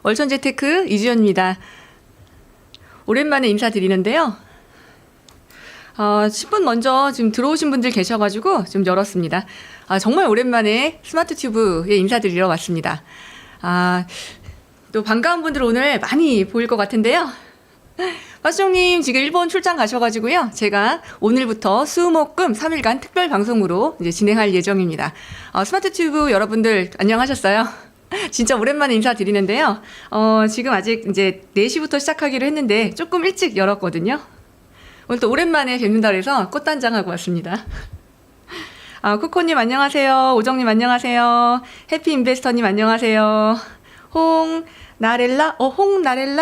월천재테크 이주연입니다. 오랜만에 인사드리는데요. 10분 먼저 지금 들어오신 분들 계셔가지고 좀 열었습니다. 정말 오랜만에 스마트 튜브에 인사드리러 왔습니다. 또 반가운 분들 오늘 많이 보일 것 같은데요. 화수정님 지금 일본 출장 가셔가지고요. 제가 오늘부터 수목금 3일간 특별 방송으로 이제 진행할 예정입니다. 스마트 튜브 여러분들 안녕하셨어요? 진짜 오랜만에 인사드리는데요. 지금 아직 이제 4시부터 시작하기로 했는데 조금 일찍 열었거든요. 오늘 또 오랜만에 뵙는다 그래서 꽃단장하고 왔습니다. 코코님 안녕하세요. 오정님 안녕하세요. 해피인베스터님 안녕하세요. 홍나렐라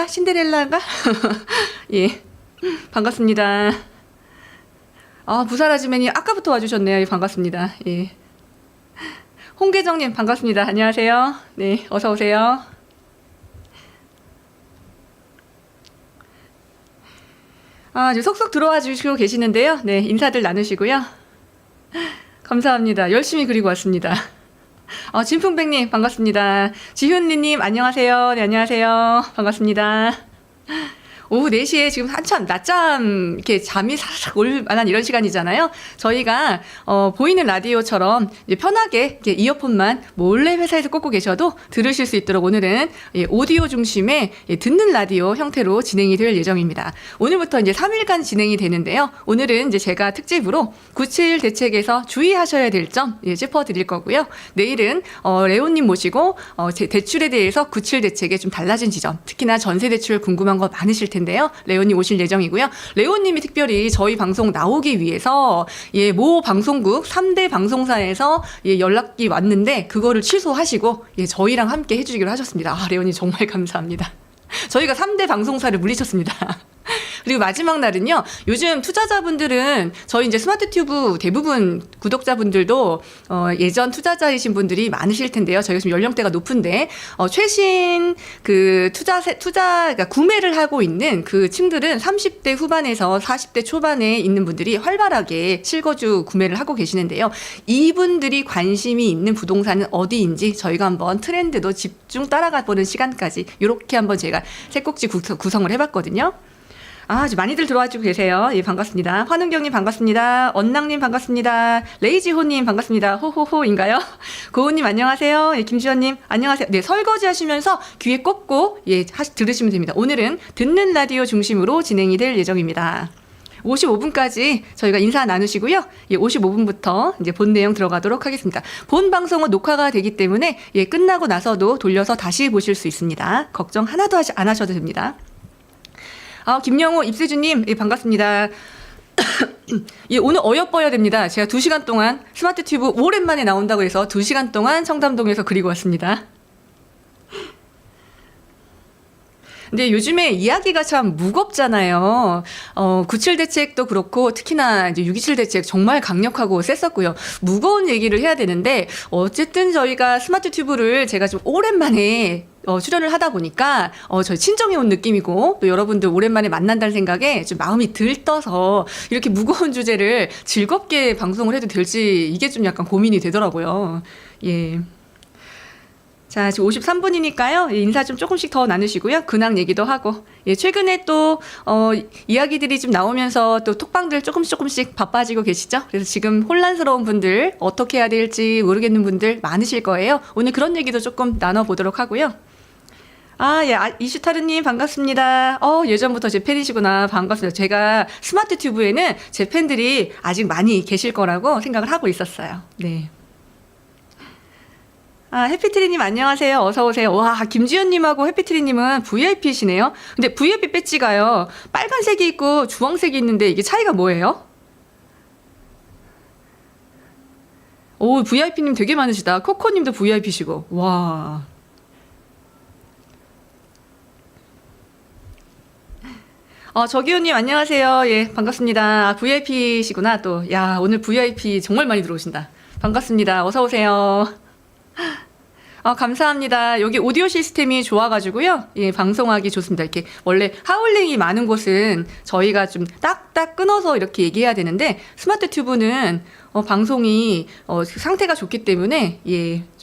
신데렐라인가? 예, 반갑습니다. 부사라지맨이 아까부터 와주셨네요. 예, 반갑습니다. 예. 홍계정님 반갑습니다. 안녕하세요. 네, 어서 오세요. 이제 속속 들어와 주시고 계시는데요. 네, 인사들 나누시고요. 감사합니다. 열심히 그리고 왔습니다. 진풍백님 반갑습니다. 지훈리님 안녕하세요. 네, 안녕하세요. 반갑습니다. 오후 4시에 지금 한참 낮잠 이렇게 잠이 사르륵 올 만한 이런 시간이잖아요. 저희가 보이는 라디오처럼 이제 편하게 이렇게 이어폰만 몰래 회사에서 꽂고 계셔도 들으실 수 있도록 오늘은 오디오 중심의 듣는 라디오 형태로 진행이 될 예정입니다. 오늘부터 이제 3일간 진행이 되는데요. 오늘은 이제 제가 특집으로 97 대책에서 주의하셔야 될 점 짚어드릴 거고요. 내일은 레오님 모시고 대출에 대해서 97 대책에 좀 달라진 지점, 특히나 전세 대출 궁금한 거 많으실 텐데 인데요. 레오님 오실 예정이고요. 레오님이 특별히 저희 방송 나오기 위해서 모 방송국 3대 방송사에서 연락이 왔는데 그거를 취소하시고 저희랑 함께 해주기로 하셨습니다. 레오님 정말 감사합니다. 저희가 3대 방송사를 물리쳤습니다. 그리고 마지막 날은요. 요즘 투자자분들은 저희 이제 스마트 튜브 대부분 구독자분들도 예전 투자자이신 분들이 많으실 텐데요. 저희가 지금 연령대가 높은데 최신 그 그러니까 구매를 하고 있는 그 층들은 30대 후반에서 40대 초반에 있는 분들이 활발하게 실거주 구매를 하고 계시는데요. 이분들이 관심이 있는 부동산은 어디인지 저희가 한번 트렌드도 집중 따라가 보는 시간까지 이렇게 한번 제가 세 꼭지 구성을 해봤거든요. 아주 많이들 들어와주고 계세요. 예, 반갑습니다. 환은경님 반갑습니다. 언낭님 반갑습니다. 레이지호님 반갑습니다. 호호호인가요? 고은님 안녕하세요. 예, 김지현님 안녕하세요. 네, 설거지 하시면서 귀에 꽂고 들으시면 됩니다. 오늘은 듣는 라디오 중심으로 진행이 될 예정입니다. 55분까지 저희가 인사 나누시고요. 55분부터 이제 본 내용 들어가도록 하겠습니다. 본 방송은 녹화가 되기 때문에 끝나고 나서도 돌려서 다시 보실 수 있습니다. 걱정 하나도 안 하셔도 됩니다. 김영호 입세주님 반갑습니다. 오늘 어여뻐야 됩니다. 제가 2시간 동안 스마트 튜브 오랜만에 나온다고 해서 2시간 동안 청담동에서 그리고 왔습니다. 근데 요즘에 이야기가 참 무겁잖아요. 97 대책도 그렇고 특히나 이제 627 대책 정말 강력하고 셌었고요. 무거운 얘기를 해야 되는데 어쨌든 저희가 스마트 튜브를 제가 좀 오랜만에 출연을 하다 보니까 저희 친정에 온 느낌이고 또 여러분들 오랜만에 만난다는 생각에 좀 마음이 들떠서 이렇게 무거운 주제를 즐겁게 방송을 해도 될지 이게 좀 약간 고민이 되더라고요. 예. 자, 지금 53분이니까요. 인사 좀 조금씩 더 나누시고요. 근황 얘기도 하고. 최근에 또, 이야기들이 좀 나오면서 또 톡방들 조금씩 바빠지고 계시죠? 그래서 지금 혼란스러운 분들, 어떻게 해야 될지 모르겠는 분들 많으실 거예요. 오늘 그런 얘기도 조금 나눠보도록 하고요. 이슈타르님 반갑습니다. 예전부터 제 팬이시구나. 반갑습니다. 제가 스마트 튜브에는 제 팬들이 아직 많이 계실 거라고 생각을 하고 있었어요. 네. 해피트리님 안녕하세요. 어서오세요. 와, 김지연님하고 해피트리님은 VIP시네요. 근데 VIP 배지가요. 빨간색이 있고 주황색이 있는데 이게 차이가 뭐예요? 오, VIP님 되게 많으시다. 코코님도 VIP시고. 와. 저기요님 안녕하세요. 예, 반갑습니다. VIP시구나 또. 야, 오늘 VIP 정말 많이 들어오신다. 반갑습니다. 어서오세요. 감사합니다. 여기 오디오 시스템이 좋아가지고요. 방송하기 좋습니다. 이렇게 원래 하울링이 많은 곳은 저희가 좀 딱딱 끊어서 이렇게 얘기해야 되는데 스마트 튜브는 방송이 상태가 좋기 때문에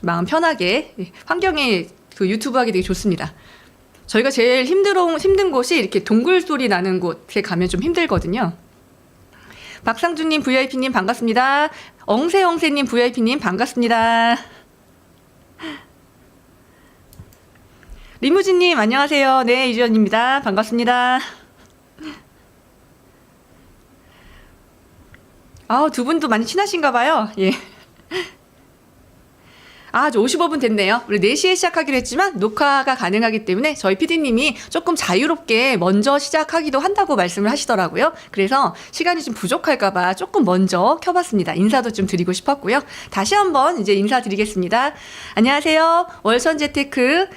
마음 편하게 환경에 그 유튜브 하기 되게 좋습니다. 저희가 제일 힘든 곳이 이렇게 동굴 소리 나는 곳에 가면 좀 힘들거든요. 박상준님, VIP님 반갑습니다. 엉세엉세님, VIP님 반갑습니다. 리무진님 안녕하세요. 네, 이주연입니다. 반갑습니다. 두 분도 많이 친하신가 봐요. 예. 저 55분 됐네요. 우리 4시에 시작하기로 했지만 녹화가 가능하기 때문에 저희 PD님이 조금 자유롭게 먼저 시작하기도 한다고 말씀을 하시더라고요. 그래서 시간이 좀 부족할까봐 조금 먼저 켜봤습니다. 인사도 좀 드리고 싶었고요. 다시 한번 이제 인사드리겠습니다. 안녕하세요. 월천재테크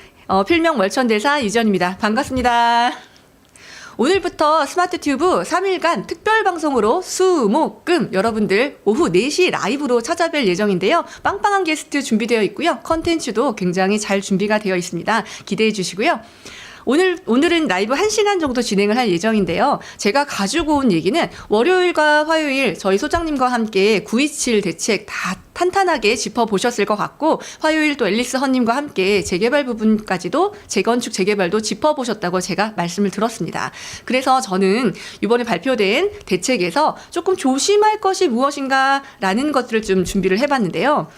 필명 월천대사 이전입니다. 반갑습니다. 오늘부터 스마트튜브 3일간 특별방송으로 수, 목, 금 여러분들 오후 4시 라이브로 찾아뵐 예정인데요. 빵빵한 게스트 준비되어 있고요. 컨텐츠도 굉장히 잘 준비가 되어 있습니다. 기대해 주시고요. 오늘은 라이브 1시간 정도 진행을 할 예정인데요. 제가 가지고 온 얘기는 월요일과 화요일 저희 소장님과 함께 927 대책 다 탄탄하게 짚어보셨을 것 같고, 화요일 또 앨리스 헌님과 함께 재개발 부분까지도 재건축 재개발도 짚어보셨다고 제가 말씀을 들었습니다. 그래서 저는 이번에 발표된 대책에서 조금 조심할 것이 무엇인가 라는 것들을 좀 준비를 해봤는데요.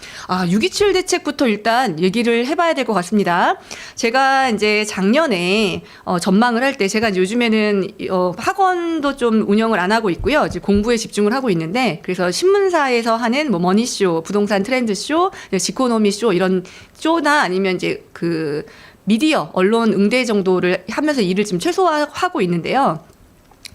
627 대책부터 일단 얘기를 해봐야 될 것 같습니다. 제가 이제 작년에 전망을 할 때, 제가 요즘에는 학원도 좀 운영을 안 하고 있고요. 이제 공부에 집중을 하고 있는데, 그래서 신문사에서 하는 뭐 머니쇼, 부동산 트렌드쇼, 지코노미쇼 이런 쇼나 아니면 이제 그 미디어, 언론 응대 정도를 하면서 일을 지금 최소화하고 있는데요.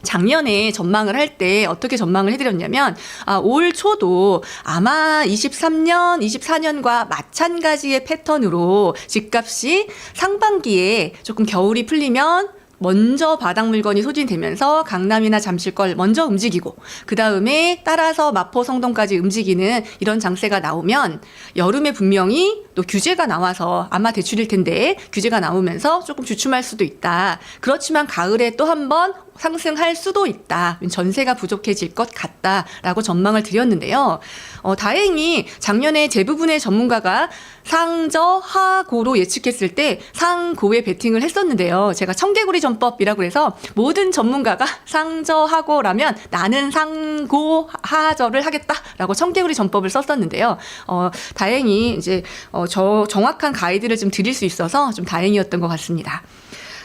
작년에 전망을 할 때 어떻게 전망을 해드렸냐면, 올 초도 아마 23년, 24년과 마찬가지의 패턴으로 집값이 상반기에 조금 겨울이 풀리면 먼저 바닥 물건이 소진되면서 강남이나 잠실걸 먼저 움직이고, 그 다음에 따라서 마포, 성동까지 움직이는 이런 장세가 나오면 여름에 분명히 또 규제가 나와서, 아마 대출일 텐데 규제가 나오면서 조금 주춤할 수도 있다. 그렇지만 가을에 또 한 번 상승할 수도 있다. 전세가 부족해질 것 같다라고 전망을 드렸는데요. 다행히 작년에 대부분의 전문가가 상저하고로 예측했을 때 상고에 베팅을 했었는데요. 제가 청개구리 전법이라고 해서 모든 전문가가 상저하고라면 나는 상고하저를 하겠다라고 청개구리 전법을 썼었는데요. 다행히 이제 정확한 가이드를 좀 드릴 수 있어서 좀 다행이었던 것 같습니다.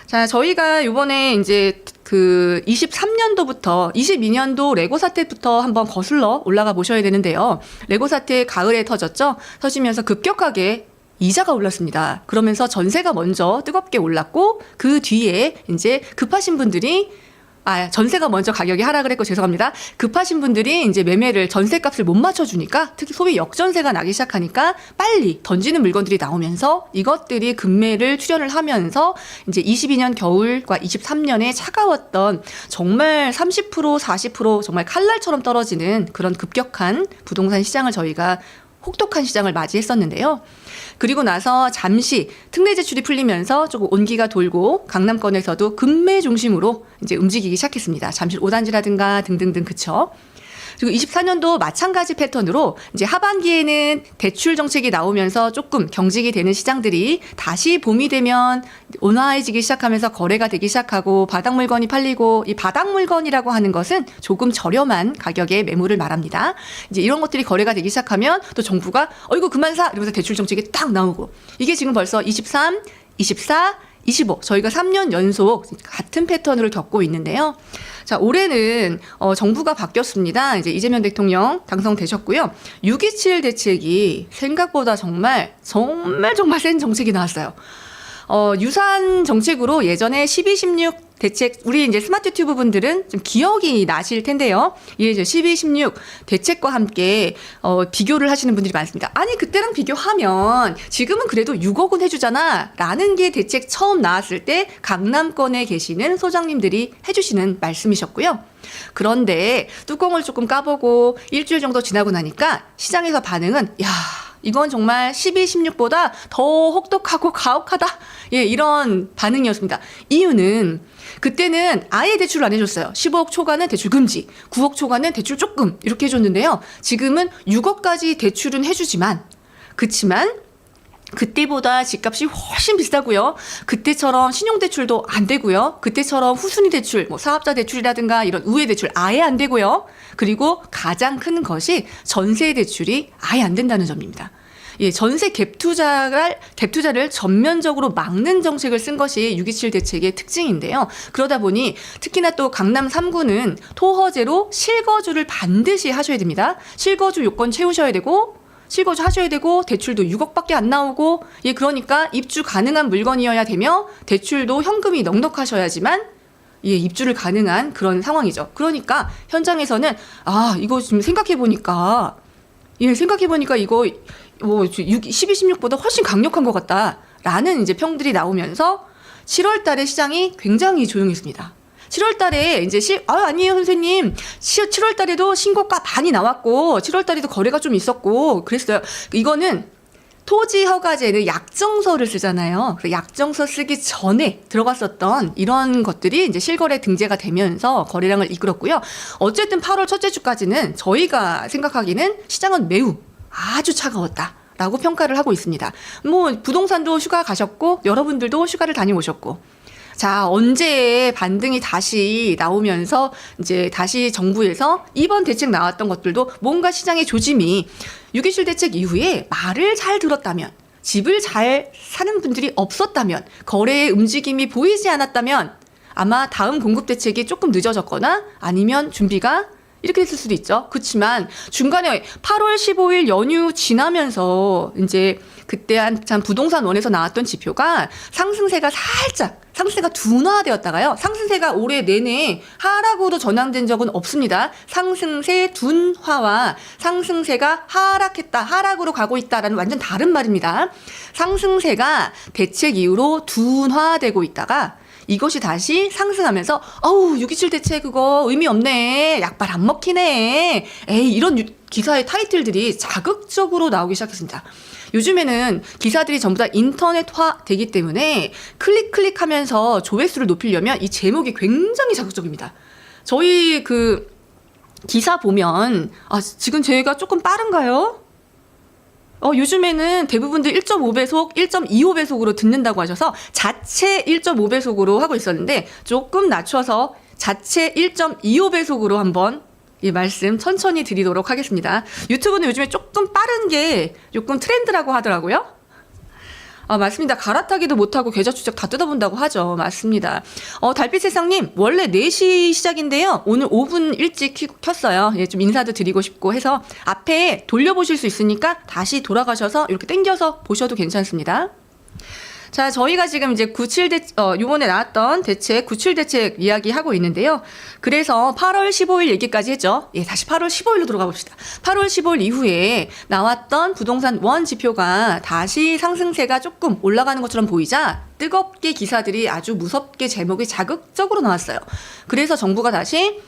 자, 저희가 이번에 이제 그 23년도부터 22년도 레고 사태부터 한번 거슬러 올라가 보셔야 되는데요. 레고 사태 가을에 터졌죠. 터지면서 급격하게 이자가 올랐습니다. 그러면서 전세가 먼저 뜨겁게 올랐고, 그 뒤에 이제 급하신 분들이 전세가 먼저 가격이 하락을 했고, 죄송합니다. 급하신 분들이 이제 매매를, 전세값을 못 맞춰주니까, 특히 소위 역전세가 나기 시작하니까 빨리 던지는 물건들이 나오면서 이것들이 급매를 출현을 하면서 이제 22년 겨울과 23년에 차가웠던 정말 30%, 40% 정말 칼날처럼 떨어지는 그런 급격한 부동산 시장을 저희가 혹독한 시장을 맞이했었는데요. 그리고 나서 잠시 특례 제출이 풀리면서 조금 온기가 돌고 강남권에서도 급매 중심으로 이제 움직이기 시작했습니다. 잠실 5단지라든가 등등등, 그쵸? 그리고 24년도 마찬가지 패턴으로 이제 하반기에는 대출 정책이 나오면서 조금 경직이 되는 시장들이 다시 봄이 되면 온화해지기 시작하면서 거래가 되기 시작하고 바닥 물건이 팔리고, 이 바닥 물건이라고 하는 것은 조금 저렴한 가격의 매물을 말합니다. 이제 이런 것들이 거래가 되기 시작하면 또 정부가 이거 그만 사! 이러면서 대출 정책이 딱 나오고, 이게 지금 벌써 23, 24, 25 저희가 3년 연속 같은 패턴을 겪고 있는데요. 자, 올해는 정부가 바뀌었습니다. 이제 이재명 대통령 당선되셨고요. 627 대책이 생각보다 정말 센 정책이 나왔어요. 유사한 정책으로 예전에 12, 16 대책, 우리 이제 스마트 튜브 분들은 좀 기억이 나실 텐데요. 이제 12, 16 대책과 함께 비교를 하시는 분들이 많습니다. 아니, 그때랑 비교하면 지금은 그래도 6억 원 해주잖아 라는 게 대책 처음 나왔을 때 강남권에 계시는 소장님들이 해주시는 말씀이셨고요. 그런데 뚜껑을 조금 까보고 일주일 정도 지나고 나니까 시장에서 반응은 이건 정말 12, 16보다 더 혹독하고 가혹하다. 이런 반응이었습니다. 이유는 그때는 아예 대출을 안 해줬어요. 15억 초과는 대출 금지, 9억 초과는 대출 조금 이렇게 해줬는데요. 지금은 6억까지 대출은 해주지만, 그치만 그때보다 집값이 훨씬 비싸고요. 그때처럼 신용대출도 안 되고요. 그때처럼 후순위 대출, 뭐 사업자 대출이라든가 이런 우회 대출 아예 안 되고요. 그리고 가장 큰 것이 전세 대출이 아예 안 된다는 점입니다. 예, 전세 갭투자를 전면적으로 막는 정책을 쓴 것이 6.27 대책의 특징인데요. 그러다 보니 특히나 또 강남 3구는 토허제로 실거주를 반드시 하셔야 됩니다. 실거주 요건 채우셔야 되고 실거주 하셔야 되고 대출도 6억밖에 안 나오고 예 그러니까 입주 가능한 물건이어야 되며 대출도 현금이 넉넉하셔야지만 예 입주를 가능한 그런 상황이죠. 그러니까 현장에서는 아 이거 지금 생각해 보니까 이거 뭐 12, 16보다 훨씬 강력한 것 같다라는 이제 평들이 나오면서 7월 달에 시장이 굉장히 조용했습니다. 7월 달에 이제 아니에요 선생님. 7월 달에도 신고가 많이 나왔고 7월 달에도 거래가 좀 있었고 그랬어요. 이거는 토지 허가제는 약정서를 쓰잖아요. 그래서 약정서 쓰기 전에 들어갔었던 이런 것들이 이제 실거래 등재가 되면서 거래량을 이끌었고요. 어쨌든 8월 첫째 주까지는 저희가 생각하기는 시장은 매우 아주 차가웠다라고 평가를 하고 있습니다. 뭐 부동산도 휴가 가셨고 여러분들도 휴가를 다녀오셨고 자, 언제 반등이 다시 나오면서 이제 다시 정부에서 이번 대책 나왔던 것들도 뭔가 시장의 조짐이 6.27 대책 이후에 말을 잘 들었다면 집을 잘 사는 분들이 없었다면 거래의 움직임이 보이지 않았다면 아마 다음 공급 대책이 조금 늦어졌거나 아니면 준비가 이렇게 됐을 수도 있죠. 그렇지만 중간에 8월 15일 연휴 지나면서 이제 그때 한참 부동산원에서 나왔던 지표가 상승세가 둔화되었다가요. 상승세가 올해 내내 하락으로 전환된 적은 없습니다. 상승세 둔화와 상승세가 하락으로 가고 있다라는 완전 다른 말입니다. 상승세가 대책 이후로 둔화되고 있다가 이것이 다시 상승하면서 6.27 대책 그거 의미 없네. 약발 안 먹히네. 에이 이런 기사의 타이틀들이 자극적으로 나오기 시작했습니다. 요즘에는 기사들이 전부 다 인터넷화 되기 때문에 클릭하면서 조회수를 높이려면 이 제목이 굉장히 자극적입니다. 저희 그 기사 보면 지금 제가 조금 빠른가요? 요즘에는 대부분들 1.5배속, 1.25배속으로 듣는다고 하셔서 자체 1.5배속으로 하고 있었는데 조금 낮춰서 자체 1.25배속으로 한번 말씀 천천히 드리도록 하겠습니다. 유튜브는 요즘에 조금 빠른 게 조금 트렌드라고 하더라고요. 맞습니다. 갈아타기도 못하고 계좌 추적 다 뜯어본다고 하죠. 맞습니다. 달빛세상님 원래 4시 시작인데요. 오늘 5분 일찍 켰어요. 좀 인사도 드리고 싶고 해서 앞에 돌려보실 수 있으니까 다시 돌아가셔서 이렇게 당겨서 보셔도 괜찮습니다. 자, 저희가 지금 이제 요번에 나왔던 대책, 97 대책 이야기하고 있는데요. 그래서 8월 15일 얘기까지 했죠. 다시 8월 15일로 들어가 봅시다. 8월 15일 이후에 나왔던 부동산 원 지표가 다시 상승세가 조금 올라가는 것처럼 보이자 뜨겁게 기사들이 아주 무섭게 제목이 자극적으로 나왔어요. 그래서 정부가 다시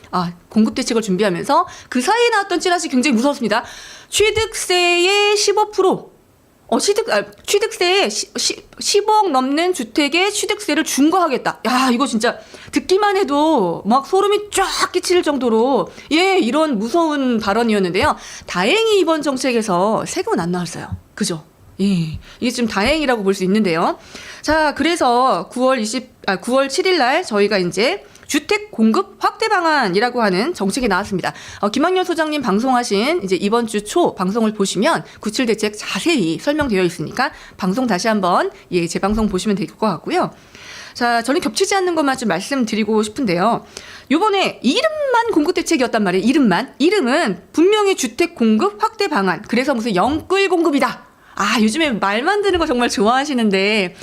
공급 대책을 준비하면서 그 사이에 나왔던 찌라시 굉장히 무서웠습니다. 취득세의 15%. 취득세에 10억 넘는 주택에 취득세를 중과하겠다. 야, 이거 진짜 듣기만 해도 막 소름이 쫙 끼칠 정도로 이런 무서운 발언이었는데요. 다행히 이번 정책에서 세금은 안 나왔어요. 그죠? 이게 좀 다행이라고 볼 수 있는데요. 자, 그래서 9월 7일 날 저희가 이제 주택 공급 확대 방안이라고 하는 정책이 나왔습니다. 김학년 소장님 방송하신 이제 이번 주 초 방송을 보시면 97 대책 자세히 설명되어 있으니까 방송 다시 한번 재방송 보시면 될 것 같고요. 자, 저는 겹치지 않는 것만 좀 말씀드리고 싶은데요. 요번에 이름만 공급 대책이었단 말이에요. 이름은 분명히 주택 공급 확대 방안. 그래서 무슨 영끌 공급이다. 요즘에 말 만드는 거 정말 좋아하시는데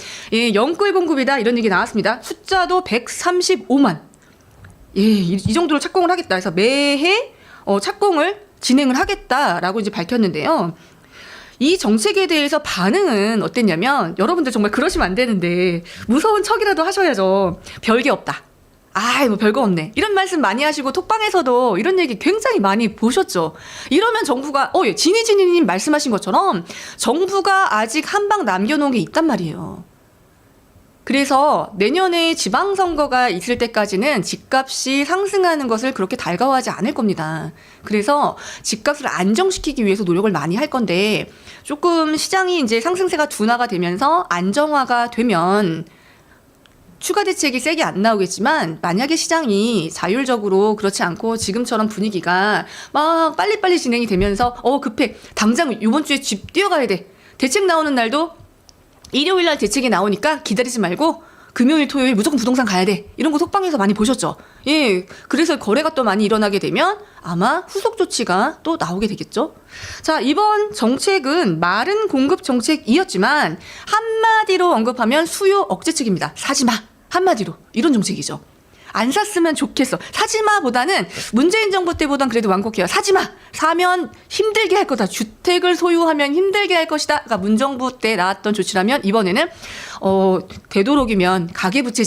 영끌 공급이다 이런 얘기 나왔습니다. 숫자도 135만. 이 정도로 착공을 하겠다 해서 매해 착공을 진행을 하겠다라고 이제 밝혔는데요. 이 정책에 대해서 반응은 어땠냐면 여러분들 정말 그러시면 안 되는데 무서운 척이라도 하셔야죠. 별게 없다. 뭐 별거 없네. 이런 말씀 많이 하시고 톡방에서도 이런 얘기 굉장히 많이 보셨죠. 이러면 정부가 지니님 말씀하신 것처럼 정부가 아직 한 방 남겨놓은 게 있단 말이에요. 그래서 내년에 지방선거가 있을 때까지는 집값이 상승하는 것을 그렇게 달가워하지 않을 겁니다. 그래서 집값을 안정시키기 위해서 노력을 많이 할 건데 조금 시장이 이제 상승세가 둔화가 되면서 안정화가 되면 추가 대책이 세게 안 나오겠지만 만약에 시장이 자율적으로 그렇지 않고 지금처럼 분위기가 막 빨리빨리 진행이 되면서 급해. 당장 이번 주에 집 뛰어가야 돼. 대책 나오는 날도 일요일 날 대책이 나오니까 기다리지 말고 금요일, 토요일 무조건 부동산 가야 돼. 이런 거 속방에서 많이 보셨죠? 예. 그래서 거래가 또 많이 일어나게 되면 아마 후속 조치가 또 나오게 되겠죠. 자, 이번 정책은 마른 공급 정책이었지만 한마디로 언급하면 수요 억제책입니다. 사지 마. 한마디로. 이런 정책이죠. 안 샀으면 좋겠어. 사지마보다는 문재인 정부 때보단 그래도 완곡해요. 사지마. 사면 힘들게 할 거다. 주택을 소유하면 힘들게 할 것이다.가 문정부 때 나왔던 조치라면 이번에는 되도록이면 가계부채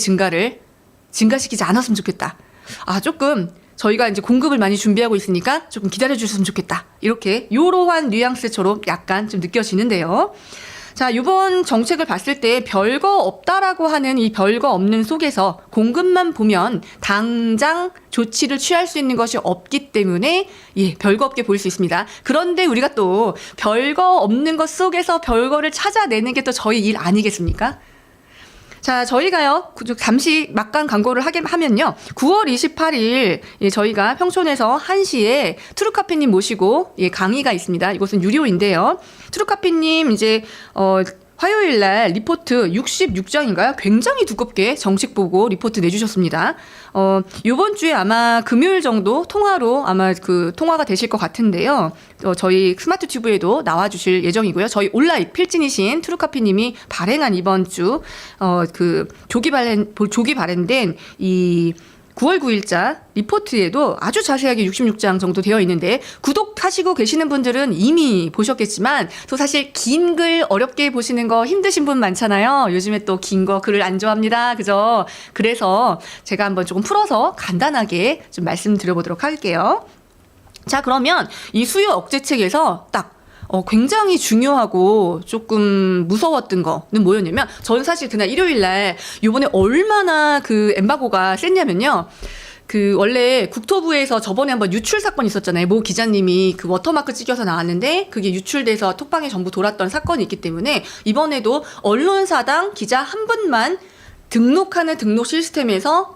증가시키지 않았으면 좋겠다. 조금 저희가 이제 공급을 많이 준비하고 있으니까 조금 기다려 주셨으면 좋겠다. 이렇게 요러한 뉘앙스처럼 약간 좀 느껴지는데요. 자, 이번 정책을 봤을 때 별거 없다라고 하는 이 별거 없는 속에서 공급만 보면 당장 조치를 취할 수 있는 것이 없기 때문에 별거 없게 보일 수 있습니다. 그런데 우리가 또 별거 없는 것 속에서 별거를 찾아내는 게 또 저희 일 아니겠습니까? 자, 저희가요, 잠시 막간 광고를 하면요. 9월 28일, 저희가 평촌에서 1시에 트루카페님 모시고, 강의가 있습니다. 이곳은 유료인데요. 트루카페님, 화요일 날 리포트 66장인가요? 굉장히 두껍게 정책 보고 리포트 내주셨습니다. 요번 주에 아마 금요일 정도 통화로 아마 그 통화가 되실 것 같은데요. 저희 스마트 튜브에도 나와주실 예정이고요. 저희 온라인 필진이신 트루카피님이 발행한 이번 주, 조기 발행된 이 9월 9일자 리포트에도 아주 자세하게 66장 정도 되어 있는데 구독하시고 계시는 분들은 이미 보셨겠지만 또 사실 긴 글 어렵게 보시는 거 힘드신 분 많잖아요. 요즘에 또 긴 거 글을 안 좋아합니다. 그죠? 그래서 제가 한번 조금 풀어서 간단하게 좀 말씀드려보도록 할게요. 자, 그러면 이 수요 억제책에서 딱 굉장히 중요하고 조금 무서웠던 거는 뭐였냐면 저는 사실 그날 일요일 날 요번에 얼마나 그 엠바고가 셌냐면요. 원래 국토부에서 저번에 한번 유출 사건 있었잖아요. 모 기자님이 그 워터마크 찍혀서 나왔는데 그게 유출돼서 톡방에 전부 돌았던 사건이 있기 때문에 이번에도 언론사당 기자 한 분만 등록하는 등록 시스템에서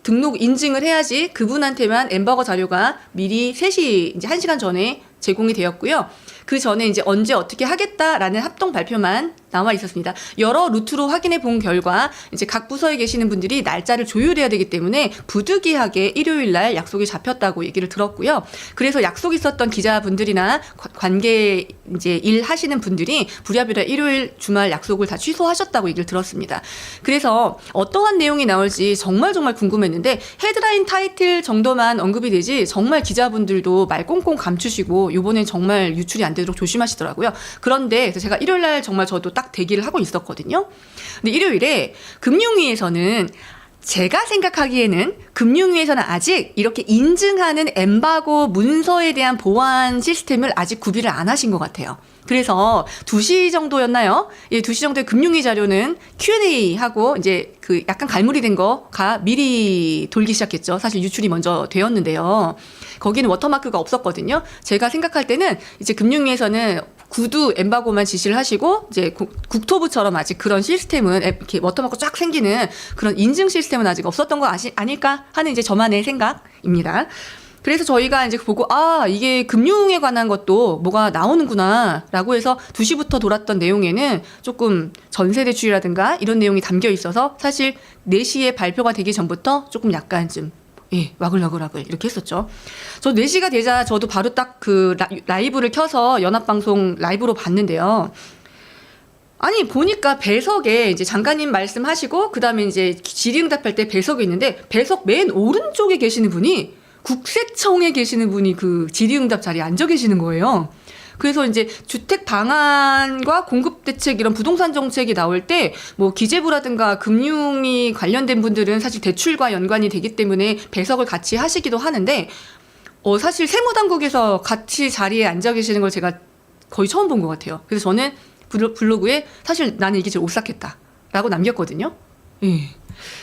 등록 인증을 해야지 그분한테만 엠바고 자료가 미리 3시, 이제 1시간 전에 제공이 되었고요. 그 전에 이제 언제 어떻게 하겠다라는 합동 발표만 나와 있었습니다. 여러 루트로 확인해 본 결과 이제 각 부서에 계시는 분들이 날짜를 조율해야 되기 때문에 부득이하게 일요일 날 약속이 잡혔다고 얘기를 들었고요. 그래서 약속 있었던 기자분들이나 관계 이제 일 하시는 분들이 부랴부랴 일요일 주말 약속을 다 취소하셨다고 얘기를 들었습니다. 그래서 어떠한 내용이 나올지 정말 궁금했는데 헤드라인 타이틀 정도만 언급이 되지 정말 기자분들도 말 꽁꽁 감추시고 요번엔 정말 유출이 안 되도록 조심하시더라고요. 그런데 제가 일요일 날 정말 저도 딱 대기를 하고 있었거든요. 근데 일요일에 금융위에서는 제가 생각하기에는 금융위에서는 아직 이렇게 인증하는 엠바고 문서에 대한 보안 시스템을 아직 구비를 안 하신 것 같아요. 그래서 2시 정도였나요? 2시 정도의 금융위 자료는 Q&A 하고 이제 그 약간 갈무리 된 거가 미리 돌기 시작했죠. 사실 유출이 먼저 되었는데요. 거기는 워터마크가 없었거든요. 제가 생각할 때는 이제 금융위에서는 구두 엠바고만 지시를 하시고 이제 국토부처럼 아직 그런 시스템은 이렇게 워터마크 쫙 생기는 그런 인증 시스템은 아직 없었던 거 아닐까 하는 이제 저만의 생각입니다. 그래서 저희가 이제 보고 이게 금융에 관한 것도 뭐가 나오는구나 라고 해서 2시부터 돌았던 내용에는 조금 전세대출이라든가 이런 내용이 담겨 있어서 사실 4시에 발표가 되기 전부터 조금 약간 좀 와글와글 이렇게 했었죠. 저 4시가 되자 저도 바로 딱 그 라이브를 켜서 연합방송 라이브로 봤는데요. 아니 보니까 배석에 이제 장관님 말씀하시고 그다음에 이제 질의응답할 때 배석이 있는데 배석 맨 오른쪽에 계시는 분이 국세청에 계시는 분이 그 질의응답 자리에 앉아 계시는 거예요. 그래서 이제 주택 방안과 공급 대책 이런 부동산 정책이 나올 때 뭐 기재부라든가 금융이 관련된 분들은 사실 대출과 연관이 되기 때문에 배석을 같이 하시기도 하는데 사실 세무당국에서 같이 자리에 앉아 계시는 걸 제가 거의 처음 본 것 같아요. 그래서 저는 블로그에 사실 나는 이게 제일 오싹했다 라고 남겼거든요. 예.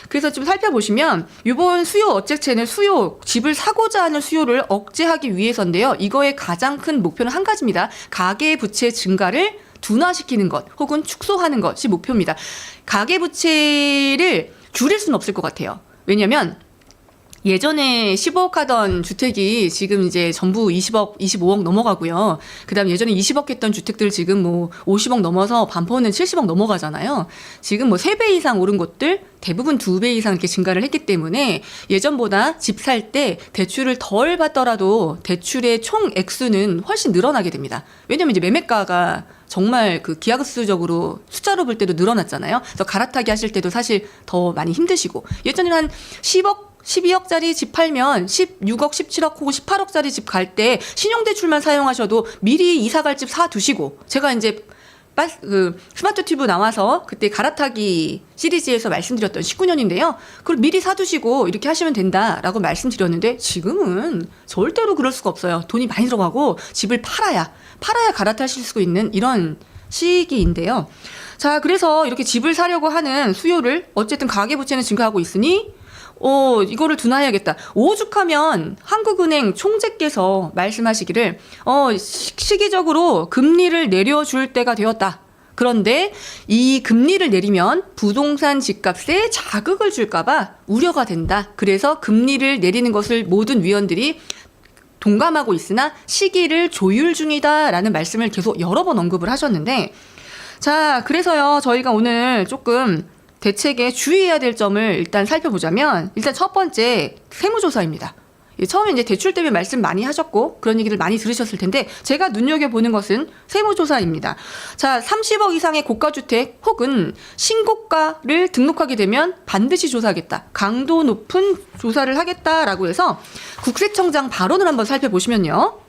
그래서 좀 살펴보시면 이번 수요 어책체는 집을 사고자 하는 수요를 억제하기 위해서인데요. 이거의 가장 큰 목표는 한 가지입니다. 가계부채 증가를 둔화시키는 것 혹은 축소하는 것이 목표입니다. 가계부채를 줄일 수는 없을 것 같아요. 왜냐하면 예전에 10억 하던 주택이 지금 이제 전부 20억, 25억 넘어가고요. 그다음 예전에 20억 했던 주택들 지금 뭐 50억 넘어서 반포는 70억 넘어가잖아요. 지금 뭐 3배 이상 오른 곳들 대부분 2배 이상 이렇게 증가를 했기 때문에 예전보다 집 살 때 대출을 덜 받더라도 대출의 총 액수는 훨씬 늘어나게 됩니다. 왜냐면 이제 매매가가 정말 그 기하급수적으로 숫자로 볼 때도 늘어났잖아요. 그래서 갈아타기 하실 때도 사실 더 많이 힘드시고 예전에는 한 10억 12억짜리 집 팔면 16억, 17억 혹은 18억짜리 집 갈 때 신용대출만 사용하셔도 미리 이사갈 집 사두시고 제가 이제 스마트 튜브 나와서 그때 갈아타기 시리즈에서 말씀드렸던 19년인데요. 그걸 미리 사두시고 이렇게 하시면 된다라고 말씀드렸는데 지금은 절대로 그럴 수가 없어요. 돈이 많이 들어가고 집을 팔아야 갈아타실 수 있는 이런 시기인데요. 자, 그래서 이렇게 집을 사려고 하는 수요를 어쨌든 가계부채는 증가하고 있으니 이거를 둔화해야겠다. 오죽하면 한국은행 총재께서 말씀하시기를 시기적으로 금리를 내려줄 때가 되었다. 그런데 이 금리를 내리면 부동산 집값에 자극을 줄까봐 우려가 된다. 그래서 금리를 내리는 것을 모든 위원들이 동감하고 있으나 시기를 조율 중이다라는 말씀을 계속 여러 번 언급을 하셨는데 자, 그래서요 저희가 오늘 조금 대책에 주의해야 될 점을 일단 살펴보자면 일단 첫 번째 세무조사입니다. 처음에 이제 대출 때문에 말씀 많이 하셨고 그런 얘기를 많이 들으셨을 텐데 제가 눈여겨보는 것은 세무조사입니다. 자, 30억 이상의 고가주택 혹은 신고가를 등록하게 되면 반드시 조사하겠다. 강도 높은 조사를 하겠다라고 해서 국세청장 발언을 한번 살펴보시면요.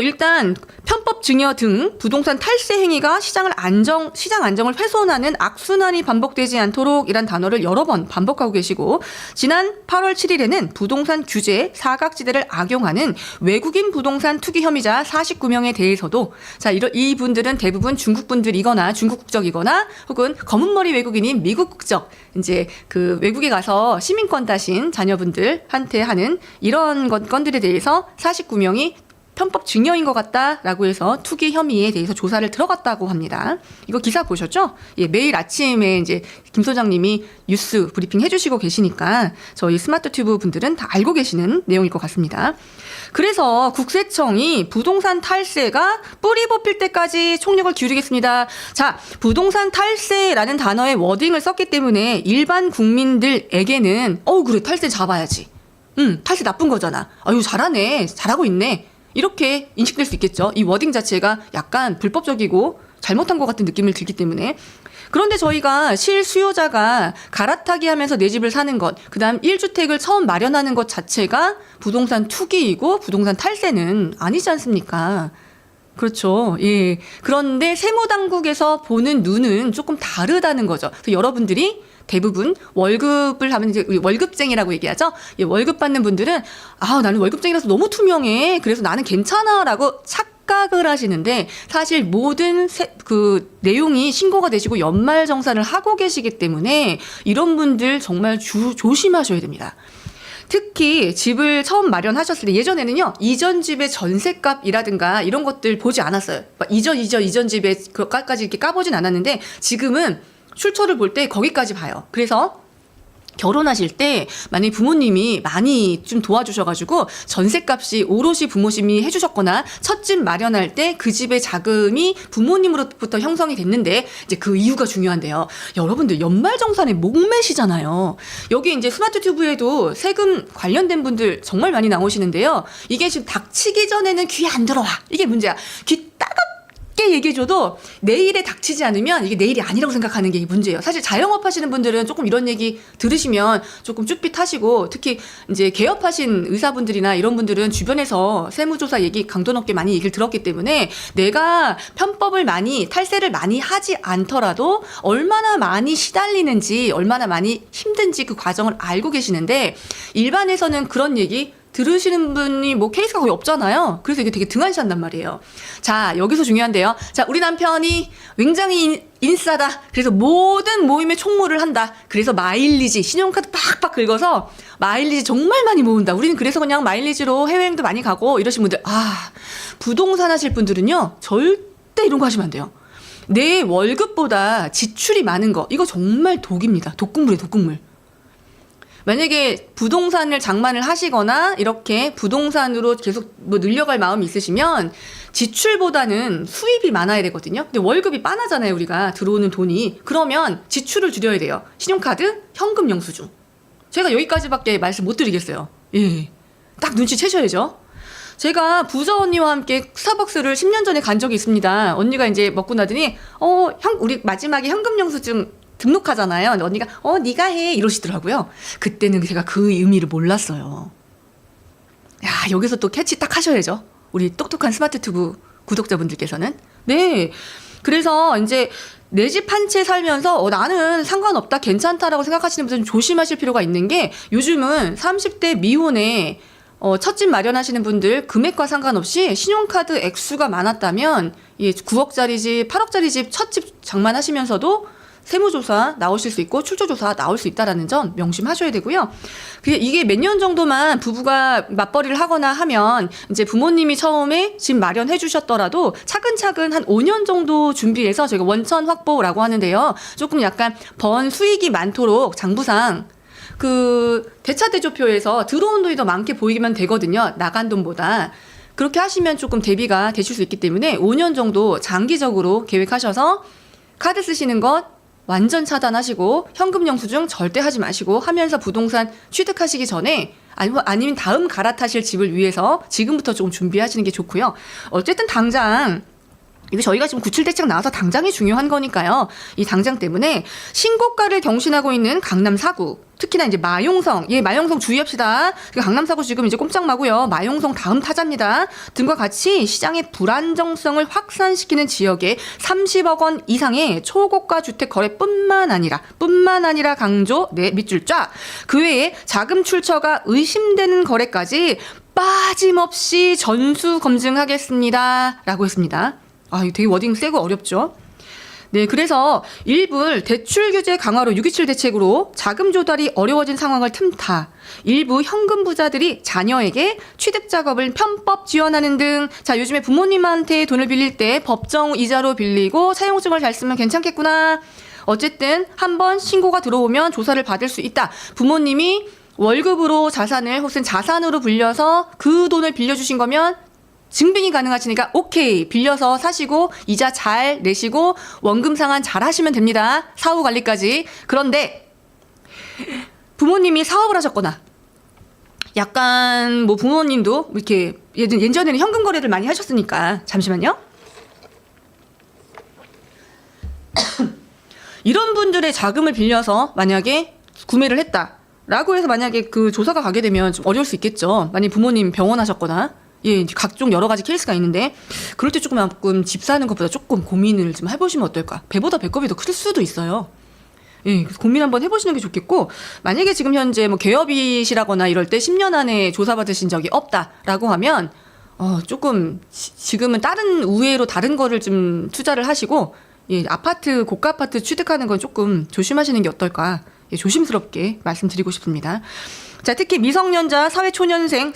일단 편법 증여 등 부동산 탈세 행위가 시장 안정을 훼손하는 악순환이 반복되지 않도록 이란 단어를 여러 번 반복하고 계시고 지난 8월 7일에는 부동산 규제 사각지대를 악용하는 외국인 부동산 투기 혐의자 49명에 대해서도 자, 이 분들은 대부분 중국 분들이거나 중국 국적이거나 혹은 검은머리 외국인인 미국 국적 이제 그 외국에 가서 시민권 따신 자녀분들한테 하는 이런 건들에 대해서 49명이 편법 증여인 것 같다라고 해서 투기 혐의에 대해서 조사를 들어갔다고 합니다. 이거 기사 보셨죠? 예, 매일 아침에 이제 김 소장님이 뉴스 브리핑 해주시고 계시니까 저희 스마트 튜브 분들은 다 알고 계시는 내용일 것 같습니다. 그래서 국세청이 부동산 탈세가 뿌리 뽑힐 때까지 총력을 기울이겠습니다. 자, 부동산 탈세라는 단어의 워딩을 썼기 때문에 일반 국민들에게는 그래 탈세 잡아야지. 탈세 나쁜 거잖아. 아유 잘하네. 잘하고 있네. 이렇게 인식될 수 있겠죠. 이 워딩 자체가 약간 불법적이고 잘못한 것 같은 느낌을 들기 때문에. 그런데 저희가 실수요자가 갈아타기 하면서 내 집을 사는 것, 그 다음 1주택을 처음 마련하는 것 자체가 부동산 투기이고 부동산 탈세는 아니지 않습니까? 그렇죠. 예. 그런데 세무당국에서 보는 눈은 조금 다르다는 거죠. 그래서 여러분들이 대부분 월급을 하면 이제 월급쟁이라고 얘기하죠. 예, 월급 받는 분들은 나는 월급쟁이라서 너무 투명해. 그래서 나는 괜찮아라고 착각을 하시는데 사실 모든 그 내용이 신고가 되시고 연말정산을 하고 계시기 때문에 이런 분들 정말 조심하셔야 됩니다. 특히 집을 처음 마련하셨을 때 예전에는요 이전 집의 전셋값이라든가 이런 것들 보지 않았어요. 이전 집의 그까지 이렇게 까보진 않았는데 지금은 출처를 볼 때 거기까지 봐요. 그래서 결혼하실 때 만약에 부모님이 많이 좀 도와주셔가지고 전셋값이 오롯이 부모님이 해주셨거나 첫 집 마련할 때 그 집의 자금이 부모님으로부터 형성이 됐는데 이제 그 이유가 중요한데요. 여러분들 연말정산에 목매시잖아요. 여기 이제 스마트 튜브에도 세금 관련된 분들 정말 많이 나오시는데요. 이게 지금 닥치기 전에는 귀에 안 들어와. 이게 문제야. 귀 따갑게 얘기해줘도 내일에 닥치지 않으면 이게 내일이 아니라고 생각하는 게 문제예요. 사실 자영업 하시는 분들은 조금 이런 얘기 들으시면 조금 쭈삣하시고 특히 이제 개업하신 의사분들이나 이런 분들은 주변에서 세무조사 얘기 강도 높게 많이 얘기를 들었기 때문에 내가 편법을 탈세를 많이 하지 않더라도 얼마나 많이 시달리는지 얼마나 많이 힘든지 그 과정을 알고 계시는데 일반에서는 그런 얘기 들으시는 분이 뭐 케이스가 거의 없잖아요. 그래서 이게 되게 등한시한단 말이에요. 자, 여기서 중요한데요. 자, 우리 남편이 굉장히 인싸다. 그래서 모든 모임에 총무를 한다. 그래서 마일리지, 신용카드 팍팍 긁어서 마일리지 정말 많이 모은다. 우리는 그래서 그냥 마일리지로 해외여행도 많이 가고 이러신 분들, 부동산 하실 분들은요, 절대 이런 거 하시면 안 돼요. 내 월급보다 지출이 많은 거, 이거 정말 독입니다. 독극물이에요, 독극물. 만약에 부동산을 장만을 하시거나 이렇게 부동산으로 계속 뭐 늘려갈 마음이 있으시면 지출보다는 수입이 많아야 되거든요. 근데 월급이 빤하잖아요, 우리가 들어오는 돈이. 그러면 지출을 줄여야 돼요. 신용카드, 현금 영수증. 제가 여기까지밖에 말씀 못 드리겠어요. 예, 딱 눈치채셔야죠. 제가 부자 언니와 함께 스타벅스를 10년 전에 간 적이 있습니다. 언니가 이제 먹고 나더니 우리 마지막에 현금 영수증 등록하잖아요. 근데 언니가 네가 해 이러시더라고요. 그때는 제가 그 의미를 몰랐어요. 야, 여기서 또 캐치 딱 하셔야죠. 우리 똑똑한 스마트튜브 구독자분들께서는. 네. 그래서 이제 내 집 한 채 살면서 나는 상관없다, 괜찮다라고 생각하시는 분들은 조심하실 필요가 있는 게, 요즘은 30대 미혼에 첫 집 마련하시는 분들 금액과 상관없이 신용카드 액수가 많았다면 9억짜리 집, 8억짜리 집 첫 집 장만하시면서도 세무조사 나오실 수 있고 출조조사 나올 수 있다라는 점 명심하셔야 되고요. 이게 몇 년 정도만 부부가 맞벌이를 하거나 하면 이제 부모님이 처음에 집 마련해 주셨더라도 차근차근 한 5년 정도 준비해서 저희가 원천 확보라고 하는데요. 조금 약간 번 수익이 많도록 장부상 그 대차대조표에서 들어온 돈이 더 많게 보이면 되거든요. 나간 돈보다. 그렇게 하시면 조금 대비가 되실 수 있기 때문에 5년 정도 장기적으로 계획하셔서 카드 쓰시는 것 완전 차단하시고 현금 영수증 절대 하지 마시고 하면서 부동산 취득하시기 전에 아니면 다음 갈아타실 집을 위해서 지금부터 조금 준비하시는 게 좋고요. 어쨌든 당장 이게 저희가 지금 97대책 나와서 당장이 중요한 거니까요. 이 당장 때문에 신고가를 경신하고 있는 강남 4구, 특히나 이제 마용성, 마용성 주의합시다. 강남 4구 지금 이제 꼼짝마고요. 마용성 다음 타자입니다. 등과 같이 시장의 불안정성을 확산시키는 지역에 30억 원 이상의 초고가 주택 거래뿐만 아니라 강조, 밑줄 쫙. 그 외에 자금 출처가 의심되는 거래까지 빠짐없이 전수 검증하겠습니다. 라고 했습니다. 이거 되게 워딩 세고 어렵죠? 네, 그래서 일부 대출 규제 강화로 6.27 대책으로 자금 조달이 어려워진 상황을 틈타 일부 현금 부자들이 자녀에게 취득 작업을 편법 지원하는 등, 자, 요즘에 부모님한테 돈을 빌릴 때 법정 이자로 빌리고 사용증을 잘 쓰면 괜찮겠구나. 어쨌든 한번 신고가 들어오면 조사를 받을 수 있다. 부모님이 월급으로 자산을 혹은 자산으로 불려서 그 돈을 빌려주신 거면 증빙이 가능하시니까 오케이, 빌려서 사시고 이자 잘 내시고 원금 상환 잘 하시면 됩니다. 사후 관리까지. 그런데 부모님이 사업을 하셨거나 약간 뭐 부모님도 이렇게 예전에는 현금 거래를 많이 하셨으니까, 잠시만요. 이런 분들의 자금을 빌려서 만약에 구매를 했다라고 해서 만약에 그 조사가 가게 되면 좀 어려울 수 있겠죠. 만약 부모님 병원 하셨거나 각종 여러 가지 케이스가 있는데, 그럴 때 조금 집 사는 것보다 조금 고민을 좀 해보시면 어떨까. 배보다 배꼽이 더 클 수도 있어요. 고민 한번 해보시는 게 좋겠고, 만약에 지금 현재 뭐 개업이시라거나 이럴 때 10년 안에 조사받으신 적이 없다라고 하면 조금 지금은 다른 우회로 다른 거를 좀 투자를 하시고, 아파트, 고가 아파트 취득하는 건 조금 조심하시는 게 어떨까. 조심스럽게 말씀드리고 싶습니다. 자, 특히 미성년자, 사회초년생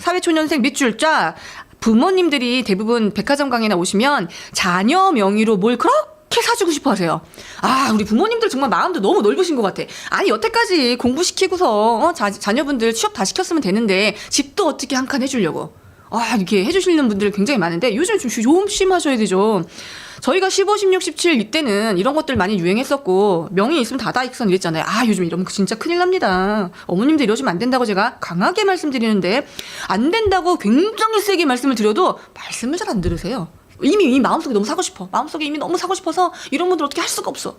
밑줄 쫙. 부모님들이 대부분 백화점 강의나 오시면 자녀 명의로 뭘 그렇게 사주고 싶어 하세요. 우리 부모님들 정말 마음도 너무 넓으신 것 같아. 아니, 여태까지 공부시키고서 자녀분들 취업 다 시켰으면 되는데 집도 어떻게 한 칸 해주려고. 이렇게 해주시는 분들 굉장히 많은데, 요즘 좀 조심하셔야 되죠. 저희가 15, 16, 17 이때는 이런 것들 많이 유행했었고, 명의 있으면 다다익선 이랬잖아요. 요즘 이러면 진짜 큰일 납니다. 어머님들 이러시면 안 된다고 제가 강하게 말씀드리는데, 안 된다고 굉장히 세게 말씀을 드려도 말씀을 잘 안 들으세요. 이미 마음속에 너무 사고 싶어. 마음속에 이미 너무 사고 싶어서 이런 분들 어떻게 할 수가 없어.